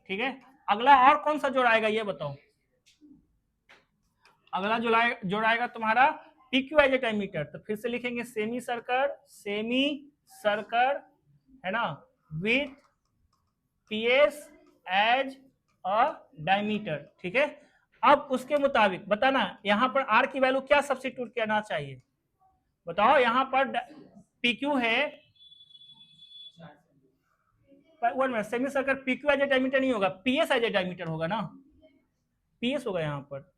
ठीक है। अगला और कौन सा जोड़ाएगा ये बताओ, अगला जोड़ाएगा तुम्हारा PQ एज ए डायमीटर, तो फिर से लिखेंगे सेमी सर्कल है ना with PS as a diameter, ठीक है। अब उसके मुताबिक बताना यहां पर R की वैल्यू क्या सब्स्टिट्यूट करना चाहिए, बताओ यहां पर PQ है, semi circle PQ as a diameter नहीं होगा, PS एज ए डायमीटर होगा ना, PS होगा, यहाँ पर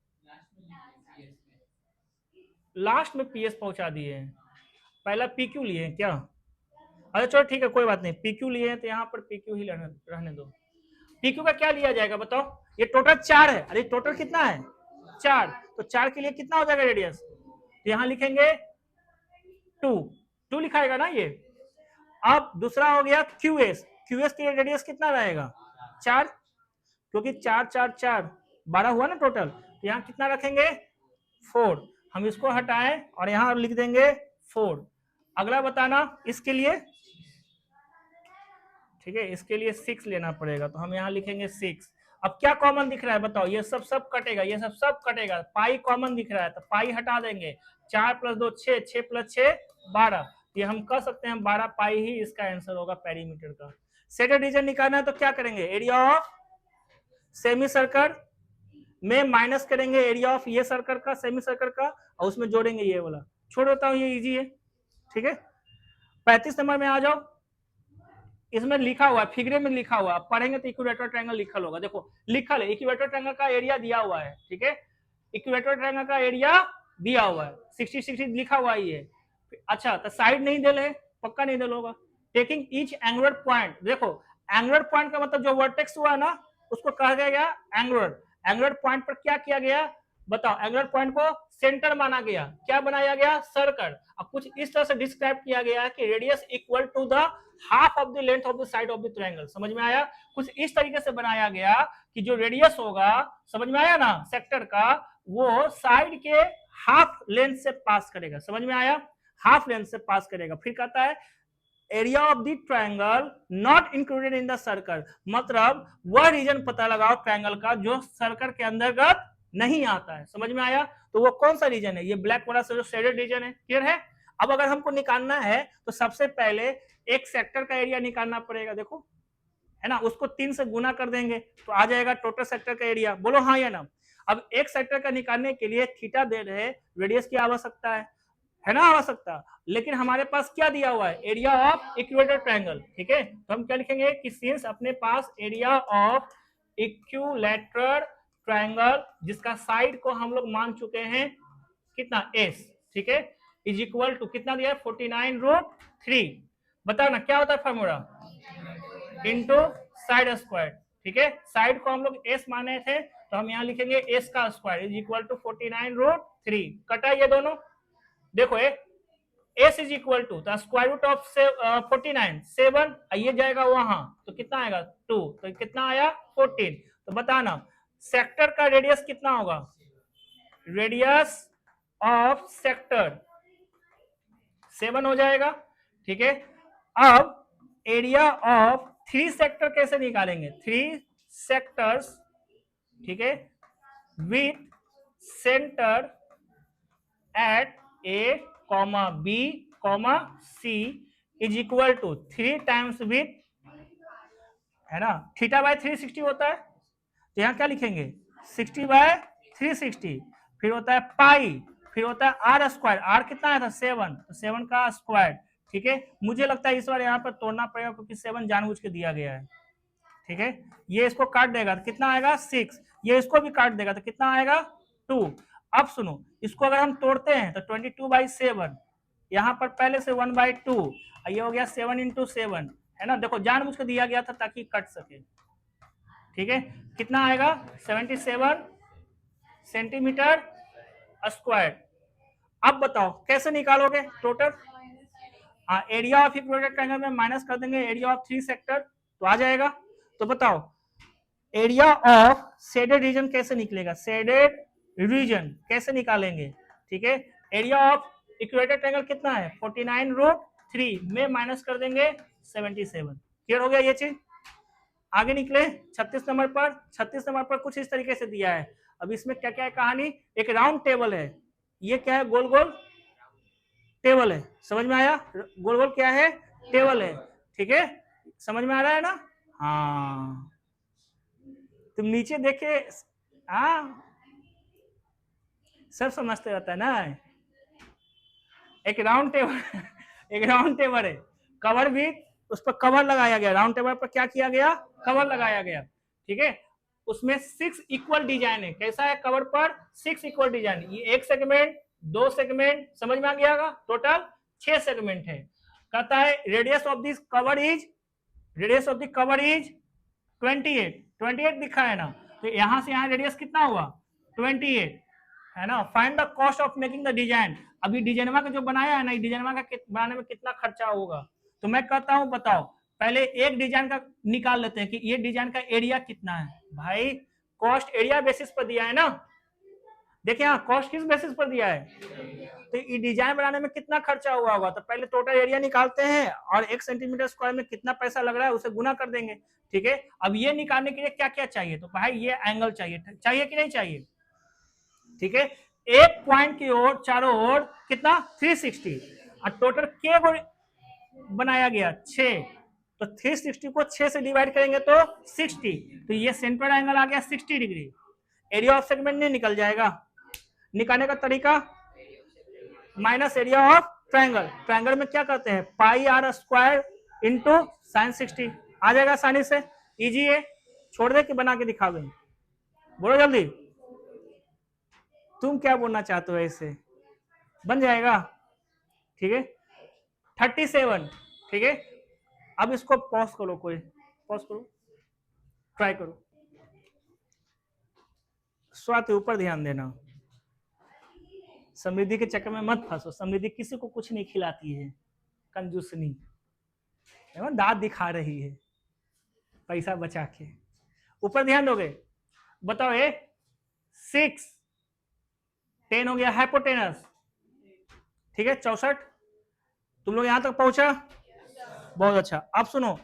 लास्ट में PS पहुंचा दिए हैं, पहला PQ लिए हैं क्या, अच्छा चलो ठीक है कोई बात नहीं, PQ लिए हैं तो यहाँ पर PQ ही रहने दो। PQ का क्या लिया जाएगा बताओ, ये टोटल 4 है, अरे टोटल कितना है 4, तो 4 के लिए कितना हो जाएगा रेडियस, तो यहाँ लिखेंगे 2 लिखाएगा ना ये। अब दूसरा हो गया QS के रेडियस कितना रहेगा 4, क्योंकि 4 4 4 12 हुआ ना टोटल, तो यहाँ कितना रखेंगे 4, हम इसको हटाएं और यहाँ लिख देंगे 4। अगला बताना इसके लिए, ठीक है, इसके लिए 6 लेना पड़ेगा, तो हम यहाँ लिखेंगे 6। अब क्या कॉमन दिख रहा है बताओ, ये सब कटेगा, ये सब कटेगा, पाई कॉमन दिख रहा है तो पाई हटा देंगे, 4 + 2 6, 6 + 6 12, ये हम कह सकते हैं 12 पाई ही इसका आंसर होगा पेरीमीटर का। सेटेड रीजन निकालना है तो क्या करेंगे, एरिया ऑफ सेमी सर्कल में माइनस करेंगे एरिया ऑफ ये सर्कल का, सेमी सर्कल का, और उसमें जोड़ेंगे ये वाला, छोड़ देता हूँ ये इजी है, ठीक है, 35 नंबर में आ जाओ। इसमें लिखा हुआ है, फिगरे में लिखा हुआ है, पढ़ेंगे तो इक्विलेटरल ट्रायंगल लिखल होगा। देखो लिखल है, इक्विलेटरल ट्रायंगल का एरिया दिया हुआ है, ठीक है, इक्विलेटरल ट्रायंगल का एरिया दिया हुआ है, 60-60 लिखा हुआ ही है। अच्छा, तो साइड नहीं दे ले, पक्का नहीं दे होगा। टेकिंग ईच एंगुलर पॉइंट, देखो एंगुलर पॉइंट का मतलब जो वर्टेक्स हुआ ना उसको कहा गया एंगुलर। एंगुलर पॉइंट पर क्या किया गया बताओ, एंगुलर पॉइंट को सेंटर माना गया, क्या बनाया गया, सर्कल। अब कुछ इस तरह से डिस्क्राइब किया गया है कि radius equal to the half of the length of the side of the triangle. समझ में आया? कुछ इस तरीके से बनाया गया कि जो रेडियस होगा, समझ में आया ना, सेक्टर का, वो साइड के हाफ लेंथ से पास करेगा। समझ में आया? हाफ लेंथ से पास करेगा। फिर कहता है area of the triangle not included in the circle, मतलब वह रीजन पता लगाओ ट्रायंगल का जो सर्कल के अंतर्गत नहीं आता है। समझ में आया? तो वो कौन सा रीजन है? ये ब्लैक वाला जो शेडेड रीजन है। क्लियर है? अब अगर हमको निकालना है तो सबसे पहले एक सेक्टर का एरिया निकालना पड़ेगा। देखो है ना, उसको 3 से गुना कर देंगे तो आ जाएगा टोटल सेक्टर का एरिया। बोलो हाँ या ना? अब एक सेक्टर का निकालने के लिए थीटा दे रहे रेडियस की आवश्यकता है ना, आवश्यकता। लेकिन हमारे पास क्या दिया हुआ है, एरिया ऑफ इक्विलेटरल ट्रायंगल। ठीक है, तो हम क्या लिखेंगे कि सिंस अपने पास एरिया ऑफ इक्विलेटरल ट्रायंगल जिसका साइड को हम लोग मान चुके हैं कितना, एस, ठीक है, इज इक्वल टू कितना दिया है, 49√3। बताओ ना क्या होता है फॉर्मूला, इंटू साइड स्क्वायर। ठीक है, साइड को हम लोग एस माने थे तो हम यहाँ लिखेंगे एस का स्क्वायर इज इक्वल टू 49√3। कटा ये दोनों, देखो S is equal to square root of 49 7, ये जाएगा वहां तो कितना आएगा 2, तो कितना आया 14। तो बताना सेक्टर का रेडियस कितना होगा, रेडियस ऑफ सेक्टर 7 हो जाएगा। ठीक है, अब एरिया ऑफ 3 सेक्टर कैसे निकालेंगे, 3 सेक्टर्स, ठीक है, with centre at A comma B comma C is equal to 3 times with, है ना, थीटा बाय 360 होता है, तो यहाँ क्या लिखेंगे 60/360, फिर होता है पाई, फिर होता है आर स्क्वायर, आर कितना आया था 7, तो 7 का स्क्वायर। ठीक है, मुझे लगता है इस बार यहाँ पर तोड़ना पड़ेगा क्योंकि 7 जानबूझ के दिया गया है। ठीक है, ये इसको काट देगा तो कितना आएगा 6, ये इसको भी काट देगा तो कितना आएगा 2। अब सुनो, इसको अगर हम तोड़ते हैं तो 22/7, यहाँ पर पहले से 1/2, ये हो गया 7 × 7, है ना, देखो जानबूझ के दिया गया था ताकि कट सके। ठीक है, कितना आएगा 77 सेंटीमीटर स्क्वायर। अब बताओ कैसे निकालोगे टोटल, हाँ, एरिया ऑफ इक्विलेटरल ट्रायंगल में माइनस कर देंगे एरिया ऑफ 3 सेक्टर तो आ जाएगा। तो बताओ एरिया ऑफ शेडेड रीजन कैसे निकलेगा, शेडेड रीजन कैसे निकालेंगे। ठीक है, एरिया ऑफ इक्विलेटरल ट्रायंगल कितना है 49√3 में माइनस कर देंगे 77। क्लियर हो गया ये चीज? आगे निकले 36 नंबर पर। 36 नंबर पर कुछ इस तरीके से दिया है। अब इसमें क्या क्या है कहानी, एक राउंड टेबल है, ये क्या है, गोल गोल टेबल है। समझ में आया, गोल गोल क्या है, टेबल है। ठीक है, समझ में आ रहा है ना? हाँ, तुम नीचे देखे, हाँ सब समझते रहता है ना। एक राउंड टेबल एक राउंड टेबल है, कवर भी उस पर कवर लगाया गया, राउंड टेबल पर क्या किया गया, कवर लगाया गया। ठीक है, उसमें 6 इक्वल डिजाइन है। कैसा है, कवर पर 6 इक्वल डिजाइन, ये एक सेगमेंट, 2 सेगमेंट, समझ में आ गया, टोटल 6 सेगमेंट है। कहता है radius of this cover is, radius of the cover is 28 दिखा है ना, तो यहां से यहां रेडियस कितना हुआ 28, है ना। Find the cost of making the design, अभी डिजाइनवा का जो बनाया है ना, डिजाइनवा का बनाने में कितना खर्चा होगा। तो मैं कहता हूं बताओ पहले एक डिजाइन का निकाल लेते हैं कि ये डिजाइन का एरिया कितना है। भाई कॉस्ट एरिया बेसिस पर दिया है ना, देखिए हाँ, कॉस्ट किस बेसिस पर दिया है, तो ये डिजाइन बनाने में कितना खर्चा हुआ होगा, तो पहले टोटल एरिया निकालते हैं और 1 सेंटीमीटर स्क्वायर में कितना पैसा लग रहा है उसे गुना कर देंगे। ठीक है, अब ये निकालने के लिए क्या क्या चाहिए, तो भाई ये एंगल चाहिए, चाहिए कि नहीं चाहिए। ठीक है, एक पॉइंट की ओर चारों ओर कितना 360, और टोटल के बनाया गया 6, तो 360 को 6 से डिवाइड करेंगे तो 60, तो ये सेंट्रल एंगल आ गया 60 डिग्री। एरिया ऑफ सेगमेंट नहीं निकल जाएगा, निकालने का तरीका minus area of triangle, triangle में क्या करते हैं, पाई आर स्क्वायर इंटू साइन 60 आ जाएगा आसानी से, इजी है, छोड़ दे कि बना के दिखा दें, बोलो जल्दी, तुम क्या बोलना चाहते हो, ऐसे बन जाएगा, ठीक है 37, ठीक है। अब इसको पॉज करो, कोई पॉज करो, ट्राई करो, स्वाति ऊपर ध्यान देना, समृद्धि के चक्कर में मत फंसो, समृद्धि किसी को कुछ नहीं खिलाती है, कंजूसनी, दांत दिखा रही है पैसा बचा के, ऊपर ध्यान दोगे, बताओ ये 6 10 हो गया हाइपोटेनस, ठीक है 64, तुम लोग यहां तक पहुंचा, बहुत अच्छा। अब सुनो,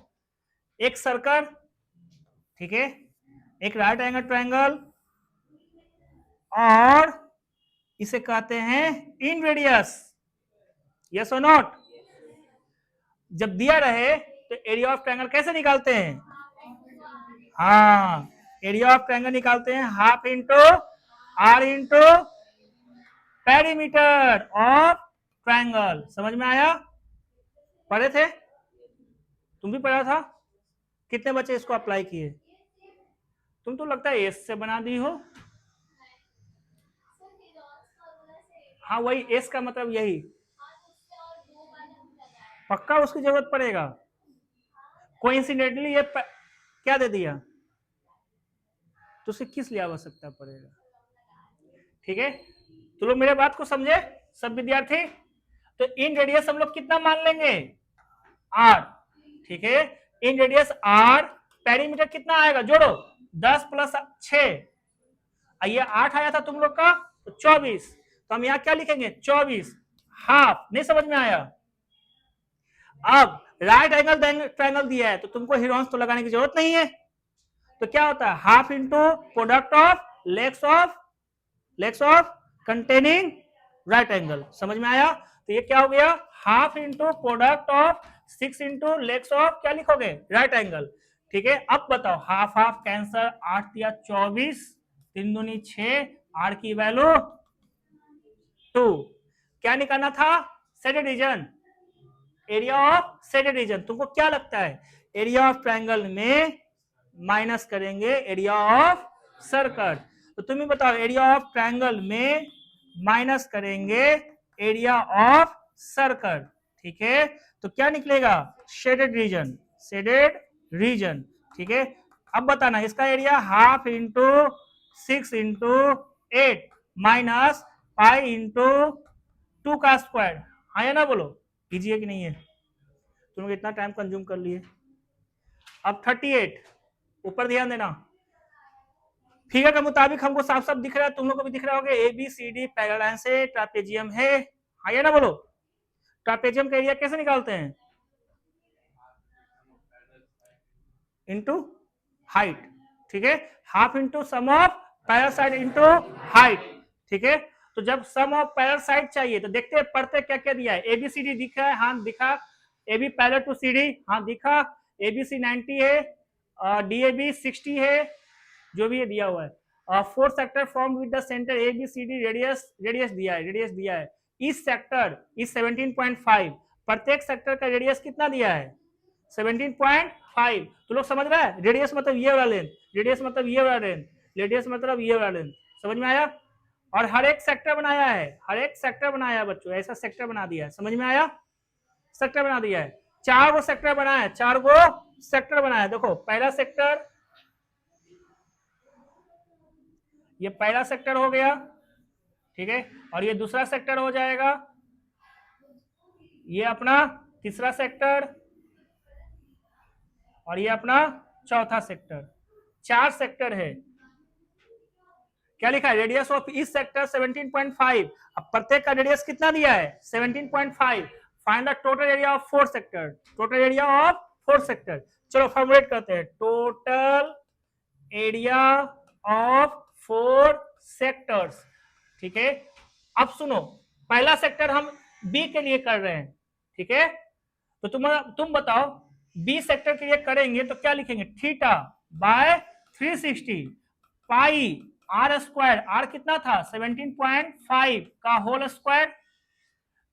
एक सर्कल, ठीक है, एक राइट एंगल ट्रायंगल, और इसे कहते हैं इन रेडियस, यस और नॉट। जब दिया रहे तो एरिया ऑफ ट्रायंगल कैसे निकालते हैं, हाँ एरिया ऑफ ट्रायंगल निकालते हैं half into r into perimeter of triangle, समझ में आया, पढ़े थे, तुम भी पढ़ा था, कितने बच्चे इसको अप्लाई किए, तुम तो लगता है एस से बना दी हो, हाँ वही एस का मतलब यही, पक्का उसकी जरूरत पड़ेगा, कोइंसिडेंटली ये क्या दे दिया, तो उसे किस लिए आवश्यकता पड़ेगा, ठीक है, तो लोग मेरे बात को समझे सब विद्यार्थी, तो इन रेडियस हम लोग कितना मान लेंगे, आर, ठीक है, इन रेडियस आर, पेरीमीटर कितना आएगा, जोड़ो 10 + 6, ये 8 आया था तुम लोग का, तो 24, तो हम यहाँ क्या लिखेंगे 24 हाफ, नहीं समझ में आया। अब राइट एंगल ट्रायंगल दिया है तो तुमको हीरोन्स तो लगाने की जरूरत नहीं है, तो क्या होता है half into product of legs of containing right angle, समझ में आया, तो ये क्या हो गया half into product of 6 into legs of क्या लिखोगे राइट एंगल, ठीक है। अब बताओ हाफ हाफ कैंसर, 8 या 24, 3 दूनी 6, आर की वैल्यू 2, क्या निकालना था shaded region, area of shaded region, तुमको क्या लगता है एरिया ऑफ ट्रायंगल में माइनस करेंगे एरिया ऑफ सर्कल, तो तुम ही बताओ एरिया ऑफ ट्रायंगल में माइनस करेंगे एरिया ऑफ सर्कल, ठीक है, तो क्या निकलेगा शेडेड रीजन, ठीक है। अब बताना इसका area half into 6 into 8 minus pi into 2 का स्क्वायर, हाँ या ना बोलो, इजी है कि नहीं है, तुम लोग इतना टाइम कंज्यूम कर लिए। अब 38 ऊपर ध्यान देना, फिगर के मुताबिक हमको साफ साफ दिख रहा है, तुम लोग को भी दिख रहा होगा, A B C D parallel line से ट्रापेजियम है, हाँ या ना बोलो, ट्रापेजियम का एरिया कैसे निकालते हैं इनटू हाइट, ठीक है, half into sum of parallel side into height, ठीक है, तो जब सम ऑफ पैरेलल साइड चाहिए तो देखते हैं पढ़ते क्या क्या दिया है, एबीसीडी दिखा है, हाँ दिखा, A B parallel to C D, हाँ दिखा, एबीसी 90 है, डीएबी 60 है, जो भी ये दिया हुआ है, 4 sector form with the centre A B C D, radius दिया है, इस सेक्टर इस 17.5, प्रत्येक सेक्टर का रेडियस कितना दिया है 17.5, तो लोग समझ रहा है, रेडियस मतलब ये वाला लेंथ, रेडियस मतलब ये वाला लेंथ, रेडियस मतलब ये वाला लेंथ, समझ में आया, और हर एक सेक्टर बनाया है बच्चों, ऐसा सेक्टर बना दिया है, समझ में आया, सेक्टर बना दिया है, 4 गो सेक्टर बनाया है, 4 गो सेक्टर बनाया है, देखो पहला सेक्टर, ये पहला सेक्टर हो गया, ठीक है, और ये दूसरा सेक्टर हो जाएगा, ये अपना तीसरा सेक्टर, और ये अपना चौथा सेक्टर, 4 सेक्टर है, क्या लिखा है रेडियस ऑफ इस सेक्टर 17.5, अब प्रत्येक का रेडियस कितना दिया है 17.5, find the total area of 4 sector, total area of 4 sector, चलो फॉर्मुलेट करते हैं, टोटल एरिया ऑफ 4 सेक्टर्स, ठीक है। अब सुनो पहला सेक्टर हम बी के लिए कर रहे हैं, ठीक है, तो तुम बताओ बी सेक्टर के लिए करेंगे तो क्या लिखेंगे, theta by 360 pi are square, r कितना था 17.5 का होल स्क्वायर,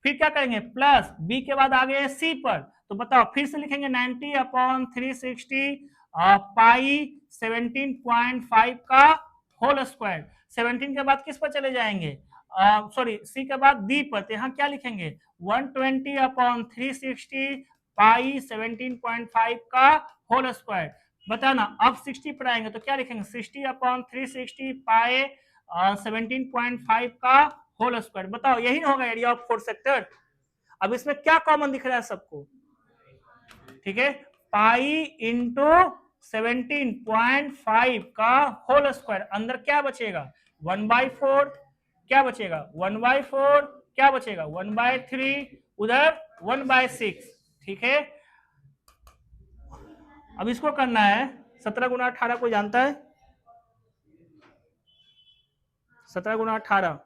फिर क्या करेंगे प्लस बी के बाद आ गए सी पर, तो बताओ फिर से लिखेंगे 90/360 पाई 17.5 का होल स्क्वायर। 17 के बाद किस पर चले जाएंगे, सॉरी सी के बाद डी पर, तो यहाँ क्या लिखेंगे 120/360 पाई 17.5 का होल स्क्वायर। बताना अब 60 पर आएंगे तो क्या लिखेंगे 60/360 पाई 17.5 का होल स्क्वायर। बताओ यही होगा एरिया ऑफ फोर्थ सेक्टर। अब इसमें क्या कॉमन दिख रहा है सबको, ठीक है, पाई इंटू 17.5 का होल स्क्वायर, अंदर क्या बचेगा 1/4, क्या बचेगा 1/4, क्या बचेगा 1/3, उधर 1/6, ठीक है। अब इसको करना है 17 गुना 18 कोई जानता है, 17 गुना 18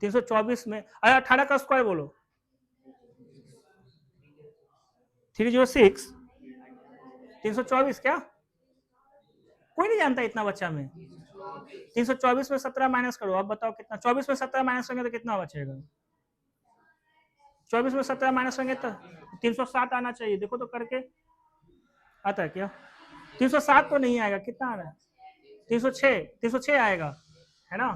324 में, अरे 18 का स्क्वायर बोलो 306, 324 क्या कोई नहीं जानता इतना बच्चा में। 324 में 17 माइनस करो, अब बताओ कितना, 24 में 17 माइनस करेंगे तो कितना बचेगा, 24 में 17 माइनस करेंगे तो 307 आना चाहिए, देखो तो करके आता है क्या, 307 तो नहीं आएगा, कितना आ रहा है 306 आएगा, है ना।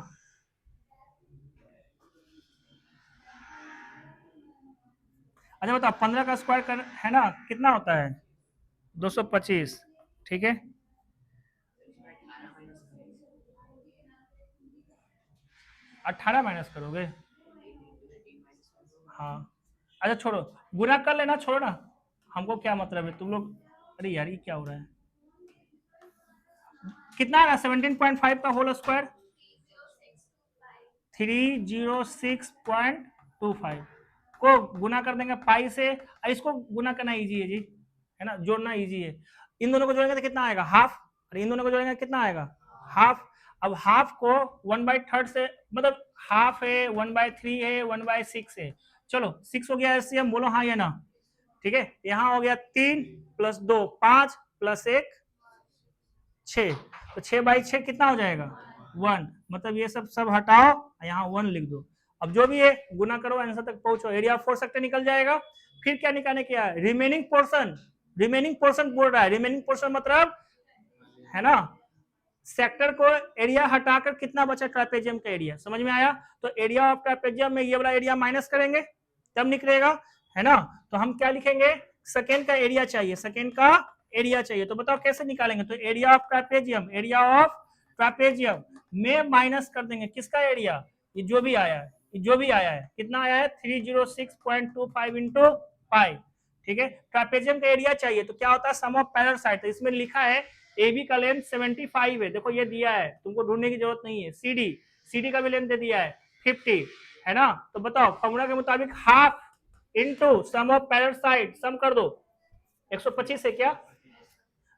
अच्छा बताओ 15 का स्क्वायर कर है ना कितना होता है 225, ठीक है। अट्ठारह माइनस करोगे, हाँ अच्छा छोड़ो, गुना कर लेना, छोड़ो ना, हमको क्या मतलब है तुम लोग, अरे यार ये क्या हो रहा है, कितना आ रहा है 17.5 का होल स्क्वायर 306.25 को गुना कर देंगे पाई से, इसको गुना करना इजी है जी, है ना, जोड़ना इजी है। इन दोनों को जोड़ेंगे तो कितना आएगा हाफ, और इन दोनों को जोड़ेंगे कितना आएगा हाफ। अब हाफ को 1/3 से, मतलब हाफ है 1/3 है 1/6 है, चलो 6 हो गया एलसीएम, बोलो हाँ या ना, ठीक है। यहाँ हो गया 3 + 2 5 + 1 6, तो 6/6 कितना हो जाएगा 1, मतलब ये सब हटाओ, यहाँ 1 लिख दो। अब जो भी है गुना करो आंसर तक पहुंचो, एरिया ऑफ फोर सेक्टर निकल जाएगा। फिर क्या निकालने क्या है रिमेनिंग पोर्शन, रिमेनिंग पोर्शन बोल रहा है, रिमेनिंग पोर्शन मतलब है ना सेक्टर को एरिया हटाकर कितना बचा ट्रापेजियम का एरिया, समझ में आया। तो एरिया ऑफ ट्रापेजियम में ये वाला एरिया माइनस करेंगे तब निकलेगा, है ना। तो हम क्या लिखेंगे सेकेंड का एरिया चाहिए, सेकेंड का एरिया चाहिए, तो बताओ कैसे निकालेंगे, तो area of trapezium, area of trapezium में माइनस कर देंगे किसका एरिया, ये जो भी आया है, जो भी आया है कितना आया है 306.25 इंटू पाई, ठीक है। ट्रापेजियम का एरिया चाहिए तो क्या होता है सम ऑफ पैरेलल साइड, तो इसमें लिखा है AB का लेंथ 75 है, देखो ये दिया है, तुमको ढूंढने की जरूरत नहीं है। CD का भी लेंथ दे दिया है 50, है ना। तो बताओ फॉर्मूला के मुताबिक half into sum of parallel side, sum कर दो 125 है क्या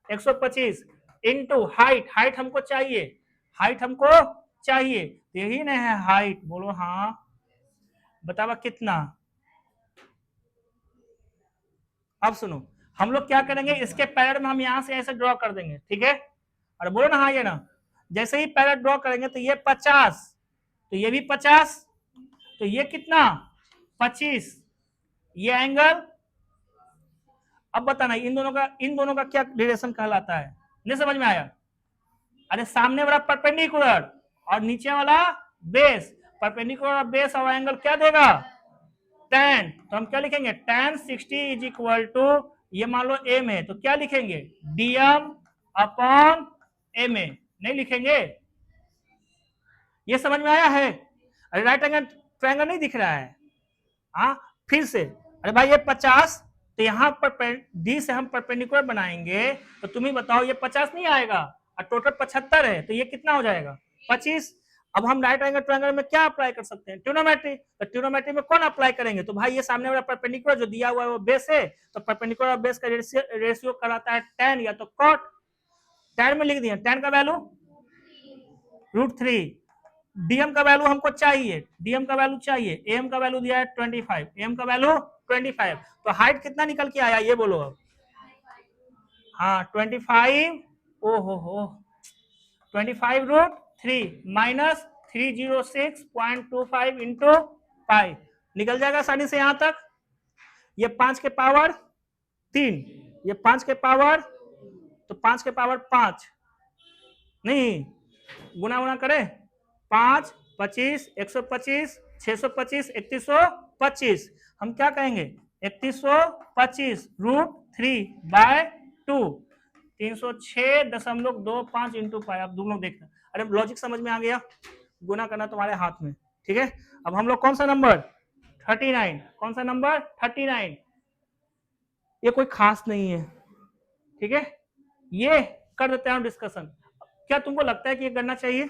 125 इनटू हाइट, हाइट हमको चाहिए, हाइट हमको चाहिए, यही नहीं है हाइट, बोलो हाँ, बतावा कितना। अब सुनो हम लोग क्या करेंगे इसके पैरेलल में हम यहां से ऐसे ड्रॉ कर देंगे, ठीक है, और बोलो ना हाँ ये ना, जैसे ही पैरेलल ड्रॉ करेंगे तो ये 50, तो ये भी 50, तो ये कितना 25, ये एंगल। अब बताना इन दोनों का क्या रिलेशन कहलाता है, नहीं समझ में आया। अरे सामने वाला परपेंडिकुलर और नीचे वाला बेस, परपेंडिकुलर और बेस और एंगल क्या देगा tan, तो हम क्या लिखेंगे tan 60 इज इक्वल टू, ये मान लो m है तो क्या लिखेंगे dm/ma, नहीं लिखेंगे, ये समझ में आया है। अरे राइट एंगल ट्रायंगल नहीं दिख रहा है, हाँ फिर से, अरे भाई ये 50, तो यहाँ पर डी से हम परपेंडिकुलर बनाएंगे, तो तुम ही बताओ ये 50 नहीं आएगा, और टोटल 75 है, तो ये कितना हो जाएगा 25। अब हम राइट एंगल ट्रायंगल में क्या अप्लाई कर सकते हैं ट्रिग्नोमेट्री, तो ट्रिग्नोमेट्री में कौन अप्लाई करेंगे, तो भाई ये सामने वाला परपेंडिकुलर जो दिया हुआ है वो बेस है, तो परपेंडिकुलर और बेस का रेशियो कराता है tan या तो cot, tan में लिख दिया, tan का वैल्यू √3, डीएम का वैल्यू हमको चाहिए, डीएम का वैल्यू चाहिए, एम का वैल्यू दिया है 25, एम का वैल्यू 25, तो हाइट कितना निकल के आया ये बोलो अब, हाँ 25, ओहो 25 √3 माइनस 306.25 इंटू 5, निकल जाएगा आसानी से यहां तक। ये 5 के पावर 3, ये 5 के पावर, तो 5 के पावर 5 नहीं, गुना गुना करे 5 25 125 625 3125, हम क्या कहेंगे 3125 √3/2, 306.25 इंटू पाई। आप दोनों देखना, अरे लॉजिक समझ में आ गया, गुना करना तुम्हारे हाथ में, ठीक है। अब हम लोग कौन सा नंबर 39, कौन सा नंबर 39, ये कोई खास नहीं है, ठीक है, ये कर देते हैं डिस्कशन। क्या तुमको लगता है कि ये करना चाहिए,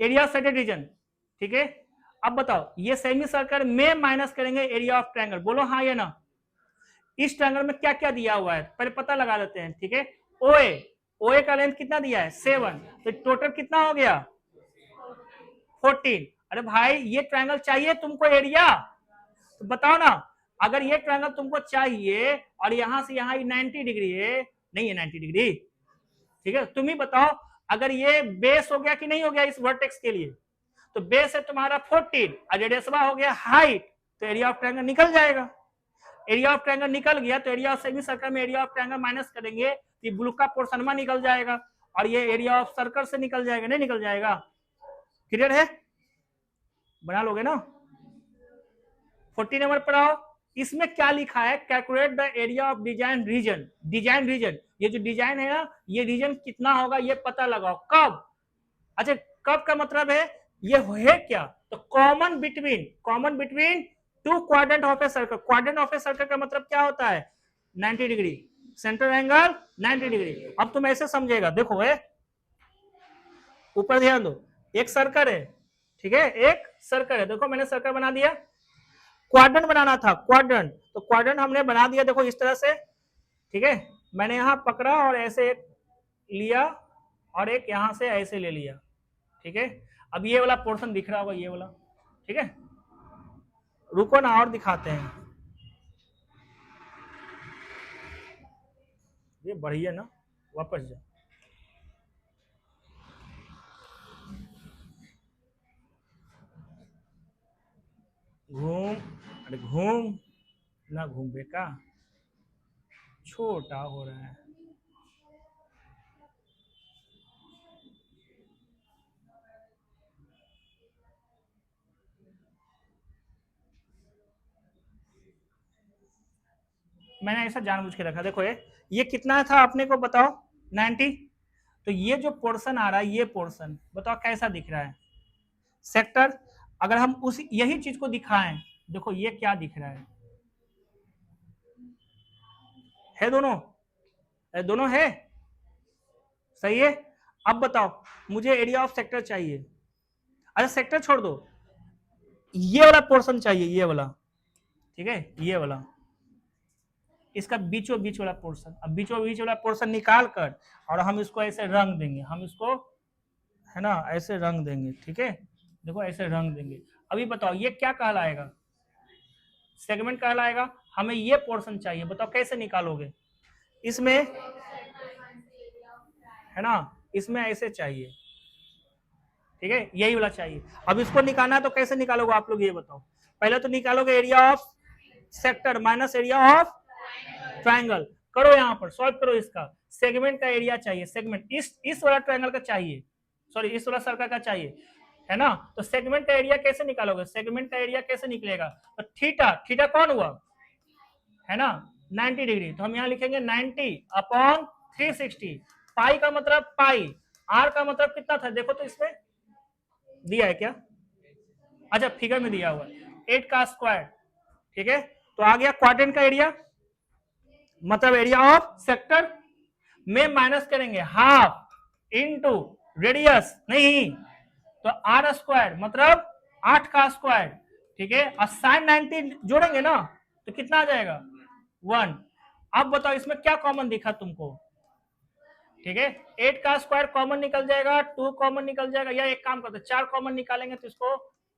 एरिया ऑफ सेटेड रीजन, ठीक है। अब बताओ ये सेमी सर्कल में माइनस करेंगे एरिया ऑफ ट्रायंगल, बोलो हाँ या ना। इस ट्रायंगल में क्या क्या दिया हुआ है पहले पता लगा लेते हैं, ठीक है। ओए, ओए का लेंथ कितना दिया है 7, तो टोटल कितना हो गया 14। अरे भाई ये ट्रायंगल चाहिए तुमको एरिया, तो बताओ ना, अगर ये ट्रायंगल तुमको चाहिए और यहां से यहां 90 डिग्री है, नहीं है 90 डिग्री, ठीक है, तुम ही बताओ अगर ये बेस हो गया कि नहीं हो गया इस वर्टेक्स के लिए, तो बेस है तुम्हारा 14 और रेडियसवा हो गया हाइट, तो एरिया ऑफ ट्रायंगल निकल जाएगा। एरिया ऑफ ट्रायंगल निकल गया तो एरिया ऑफ सेमी सर्कल में एरिया ऑफ ट्रायंगल माइनस करेंगे, ये ब्लू का पोर्शन में निकल जाएगा और ये एरिया ऑफ सर्कल से निकल जाएगा, नहीं निकल जाएगा। क्लियर है, बना लोगे ना। 40 नंबर पर आओ, इसमें क्या लिखा है, calculate the area of design region. Design region, ये जो डिजाइन है ना, ये रीजन कितना होगा ये पता लगाओ कब। अच्छा कब का मतलब है, ये है क्या, तो common between two quadrant of a circle. Quadrant of a circle का मतलब क्या होता है 90 डिग्री, सेंटर एंगल 90 डिग्री। अब तुम ऐसे समझेगा, देखो है ऊपर ध्यान दो, एक सर्कल है, ठीक है, एक सर्कल है, देखो मैंने सर्कल बना दिया, क्वाड्रेंट बनाना था क्वाड्रेंट, तो क्वाड्रेंट हमने बना दिया, देखो इस तरह से, ठीक है, मैंने यहां पकड़ा और ऐसे एक लिया और एक यहां से ऐसे ले लिया, ठीक है। अब ये वाला पोर्शन दिख रहा होगा, ये वाला, ठीक है, रुको ना और दिखाते हैं, ये बढ़िया ना, वापस जाओ, घूम, अरे घूम ना, घूम बेटा, छोटा हो रहा है। मैंने ऐसा जानबूझ के रखा, देखो ये कितना था अपने को बताओ 90, तो ये जो पोर्शन आ रहा है, ये पोर्शन बताओ कैसा दिख रहा है सेक्टर। अगर हम उस यही चीज को दिखाएं, देखो ये क्या दिख रहा है दोनों है, सही है। अब बताओ मुझे एरिया ऑफ सेक्टर चाहिए, अच्छा सेक्टर छोड़ दो, ये वाला पोर्शन चाहिए, ये वाला, ठीक है, ये वाला, इसका बीचों बीच वाला पोर्शन। अब बीचों बीच वाला पोर्शन निकाल कर और हम इसको ऐसे रंग देंगे, हम इसको है ना ऐसे रंग देंगे, ठीक है, देखो ऐसे रंग देंगे। अभी बताओ ये क्या कहलाएगा, सेगमेंट कहलाएगा। हमें ये पोर्शन चाहिए, बताओ कैसे निकालोगे, इसमें है ना, इसमें ऐसे चाहिए, ठीक है, यही वाला चाहिए। अब इसको निकालना है तो कैसे निकालोगे आप लोग ये बताओ, पहले तो निकालोगे area of sector minus area of triangle, करो यहां पर सॉल्व करो, इसका सेगमेंट का एरिया चाहिए, सेगमेंट इस वाला ट्रायंगल का चाहिए, सॉरी इस वाला सर्कल का चाहिए, है ना। तो सेगमेंट का एरिया कैसे निकालोगे, सेगमेंट का एरिया कैसे निकलेगा, तो थीटा कौन हुआ है ना 90 डिग्री, तो हम यहां लिखेंगे 90/360। पाई का मतलब पाई, आर का मतलब कितना था देखो तो इसमें दिया है क्या, अच्छा फिगर में दिया हुआ है 8 का स्क्वायर, ठीक है। तो आ गया क्वाड्रेंट का एरिया, मतलब एरिया ऑफ सेक्टर में माइनस करेंगे हाफ इनटू रेडियस, नहीं तो आर स्क्वायर मतलब 8 का स्क्वायर, ठीक है, और साइन 90 जोड़ेंगे ना तो कितना आ जाएगा 1। अब बताओ इसमें क्या कॉमन दिखा तुमको, ठीक है, 8 का स्क्वायर कॉमन निकल जाएगा, 2 कॉमन निकल जाएगा, या एक काम करते 4 कॉमन निकालेंगे तो इसको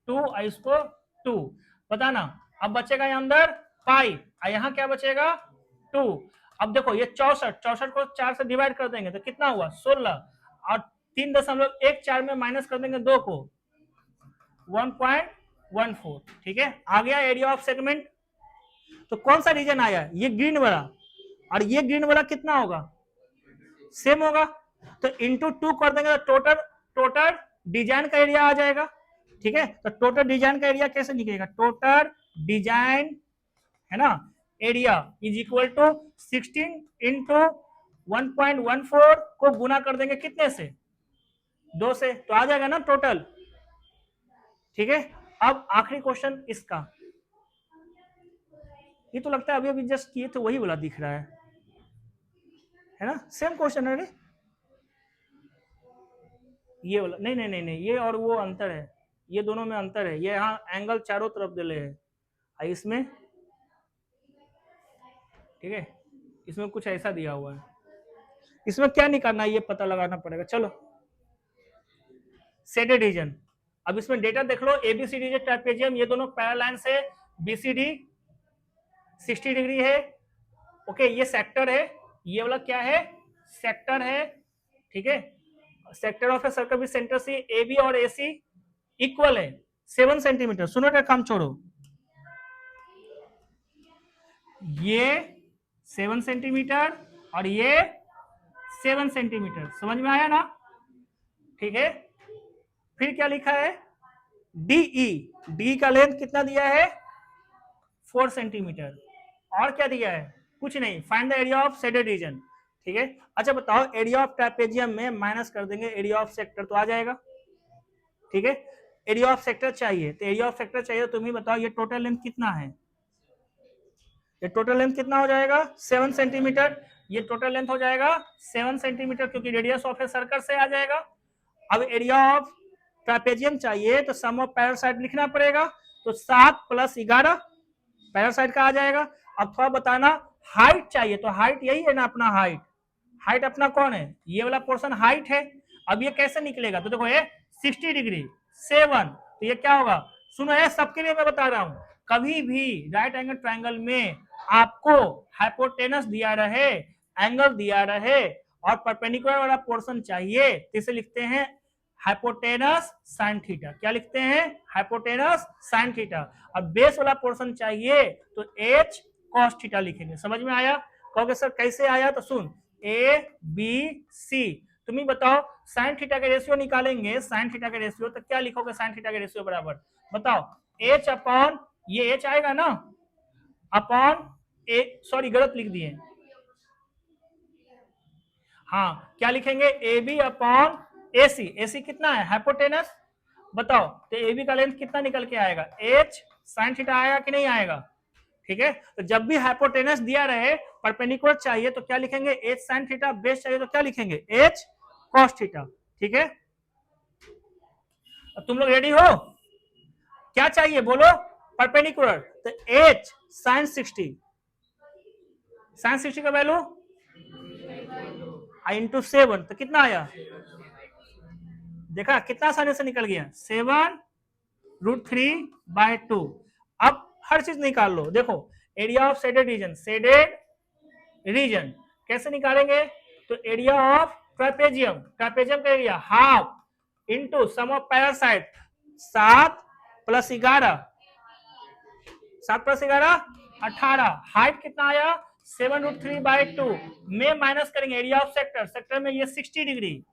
2 और इसको 2, बताना। अब बचेगा यहाँ अंदर पाई और यहाँ क्या बचेगा 2। अब देखो ये 64 को 4 से डिवाइड कर देंगे तो कितना हुआ 16, और 3.14 में माइनस कर देंगे 2 को 1/4, ठीक है। आ गया एरिया ऑफ सेगमेंट। तो कौन सा रीजन आया, ये ग्रीन वाला, और ये ग्रीन वाला कितना होगा, सेम होगा। तो इंटू 2 कर देंगे तो टोटल डिजाइन का एरिया आ जाएगा, ठीक है। तो टोटल डिजाइन का एरिया कैसे निकलेगा, टोटल डिजाइन है ना area is equal to 16 into 1.14 को गुना कर देंगे कितने से, 2 से, तो आ जाएगा ना टोटल, ठीक है। अब आखिरी क्वेश्चन इसका, ये तो लगता है अभी अभी जस्ट किए तो वही वाला दिख रहा है ना, सेम क्वेश्चन है। ये वाला नहीं नहीं नहीं नहीं, ये और वो अंतर है, ये दोनों में अंतर है। ये यहाँ एंगल चारों तरफ दिले है, इसमें ठीक है, इसमें कुछ ऐसा दिया हुआ है। इसमें क्या निकालना है ये पता लगाना पड़ेगा। चलो शेडेड रीजन, अब इसमें डेटा देख लो, एबीसीडी ट्रापेजियम, ये दोनों पैरेलल से, बीसीडी 60 डिग्री है, ओके। ये सेक्टर है, ये वाला क्या है, सेक्टर है, ठीक है। Sector of a circle with centre C, A B और ए सी इक्वल है 7 सेंटीमीटर। सुनो क्या, काम छोड़ो, ये 7 सेंटीमीटर और ये 7 सेंटीमीटर, समझ में आया ना, ठीक है। फिर क्या लिखा है, डीई, डी का लेंथ कितना दिया है 4 सेंटीमीटर, और क्या दिया है, कुछ नहीं। Find the area of shaded reason, ठीक है। अच्छा बताओ, एरिया ऑफ ट्रापेजियम में माइनस कर देंगे एरिया ऑफ सेक्टर, तो आ जाएगा, ठीक है। एरिया ऑफ सेक्टर चाहिए, तो एरिया ऑफ सेक्टर चाहिए, तुम ही बताओ ये टोटल लेंथ कितना है, ये टोटल लेंथ कितना हो जाएगा 7 सेंटीमीटर, ये टोटल लेंथ हो जाएगा 7 सेंटीमीटर, क्योंकि रेडियस ऑफ ए सर्कल से आ जाएगा। अब एरिया ऑफ ट्रापेजियम चाहिए तो सम ऑफ पैरासाइड लिखना पड़ेगा, तो 7 + 11 पैरासाइड का आ जाएगा। अब थोड़ा बताना, हाइट चाहिए, तो हाइट यही है ना अपना, हाइट, हाइट अपना कौन है, ये वाला पोर्शन हाइट है। अब ये कैसे निकलेगा, तो देखो ये 60 डिग्री 7, तो ये क्या होगा, सुनो ये सबके लिए मैं बता रहा हूं, कभी भी राइट एंगल ट्रायंगल में आपको हाइपोटेनस दिया रहे, एंगल दिया रहे और परपेंडिकुलर वाला पोर्शन चाहिए, तो इसे लिखते हैं हाइपोटेनस साइन थीटा। क्या लिखते हैं, हाइपोटेनस साइन थीटा। और बेस वाला पोर्शन चाहिए तो h cos थीटा लिखेंगे। समझ में आया, कहोगे सर कैसे आया, तो सुन, ए बी सी, तुम ही बताओ, साइन थीटा के रेशियो निकालेंगे, साइन थीटा के रेशियो, तो क्या लिखोगे साइन थीटा के रेशियो बराबर, बताओ, h अपॉन, ये h आएगा ना, अपॉन ए, सॉरी गलत लिख दिए, हाँ क्या लिखेंगे, ए बी अपॉन ए सी, ए सी कितना है हाइपोटेनस, बताओ, तो ए बी का लेंथ कितना निकल के आएगा, h साइन थीटा आएगा कि नहीं आएगा, ठीक है। तो जब भी हाइपोटेनस दिया रहे, परपेंडिकुलर चाहिए तो क्या लिखेंगे, h साइन थीटा, बेस चाहिए तो क्या लिखेंगे, h cos थीटा, ठीक है। तुम लोग रेडी हो, क्या चाहिए बोलो, परपेंडिकुलर, तो h साइन 60, साइन 60 का वैल्यू इंटू 7, तो कितना आया, देखा कितना आसानी से निकल गया, 7√3/2। अब हर चीज निकाल लो, देखो area of shaded region, shaded region कैसे निकालेंगे, तो एरिया ऑफ ट्रापेजियम, ट्रापेजियम का area half into sum of पैरासाइड, 7 + 11, 7 + 11 18, हाइट कितना आया 7√3/2 में माइनस करेंगे एरिया ऑफ सेक्टर, सेक्टर में ये 60 डिग्री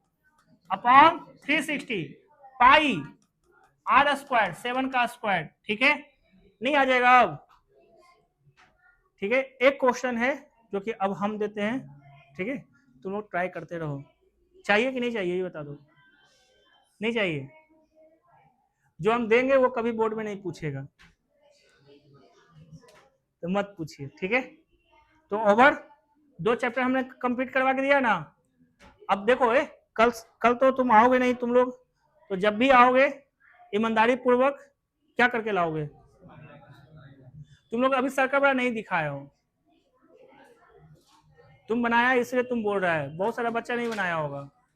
अपॉन 360 पाई r स्क्वायर, 7 का स्क्वायर, ठीक है, नहीं आ जाएगा अब, ठीक है। एक क्वेश्चन है जो कि अब हम देते हैं, ठीक है, तुम लोग ट्राई करते रहो, चाहिए कि नहीं चाहिए ये बता दो, नहीं चाहिए, जो हम देंगे वो कभी बोर्ड में नहीं पूछेगा, तो मत पूछिए, ठीक है। तो ओवर 2 चैप्टर हमने कंप्लीट करवा के दिया ना। अब देखो कल तो तुम आओगे नहीं तुम लोग, तो जब भी आओगे ईमानदारी पूर्वक क्या करके लाओगे, तुम लोग अभी सर्कल बड़ा नहीं दिखाए हो, तुम बनाया इसलिए तुम बोल रहा है, बहुत सारा बच्चा नहीं बनाया होगा।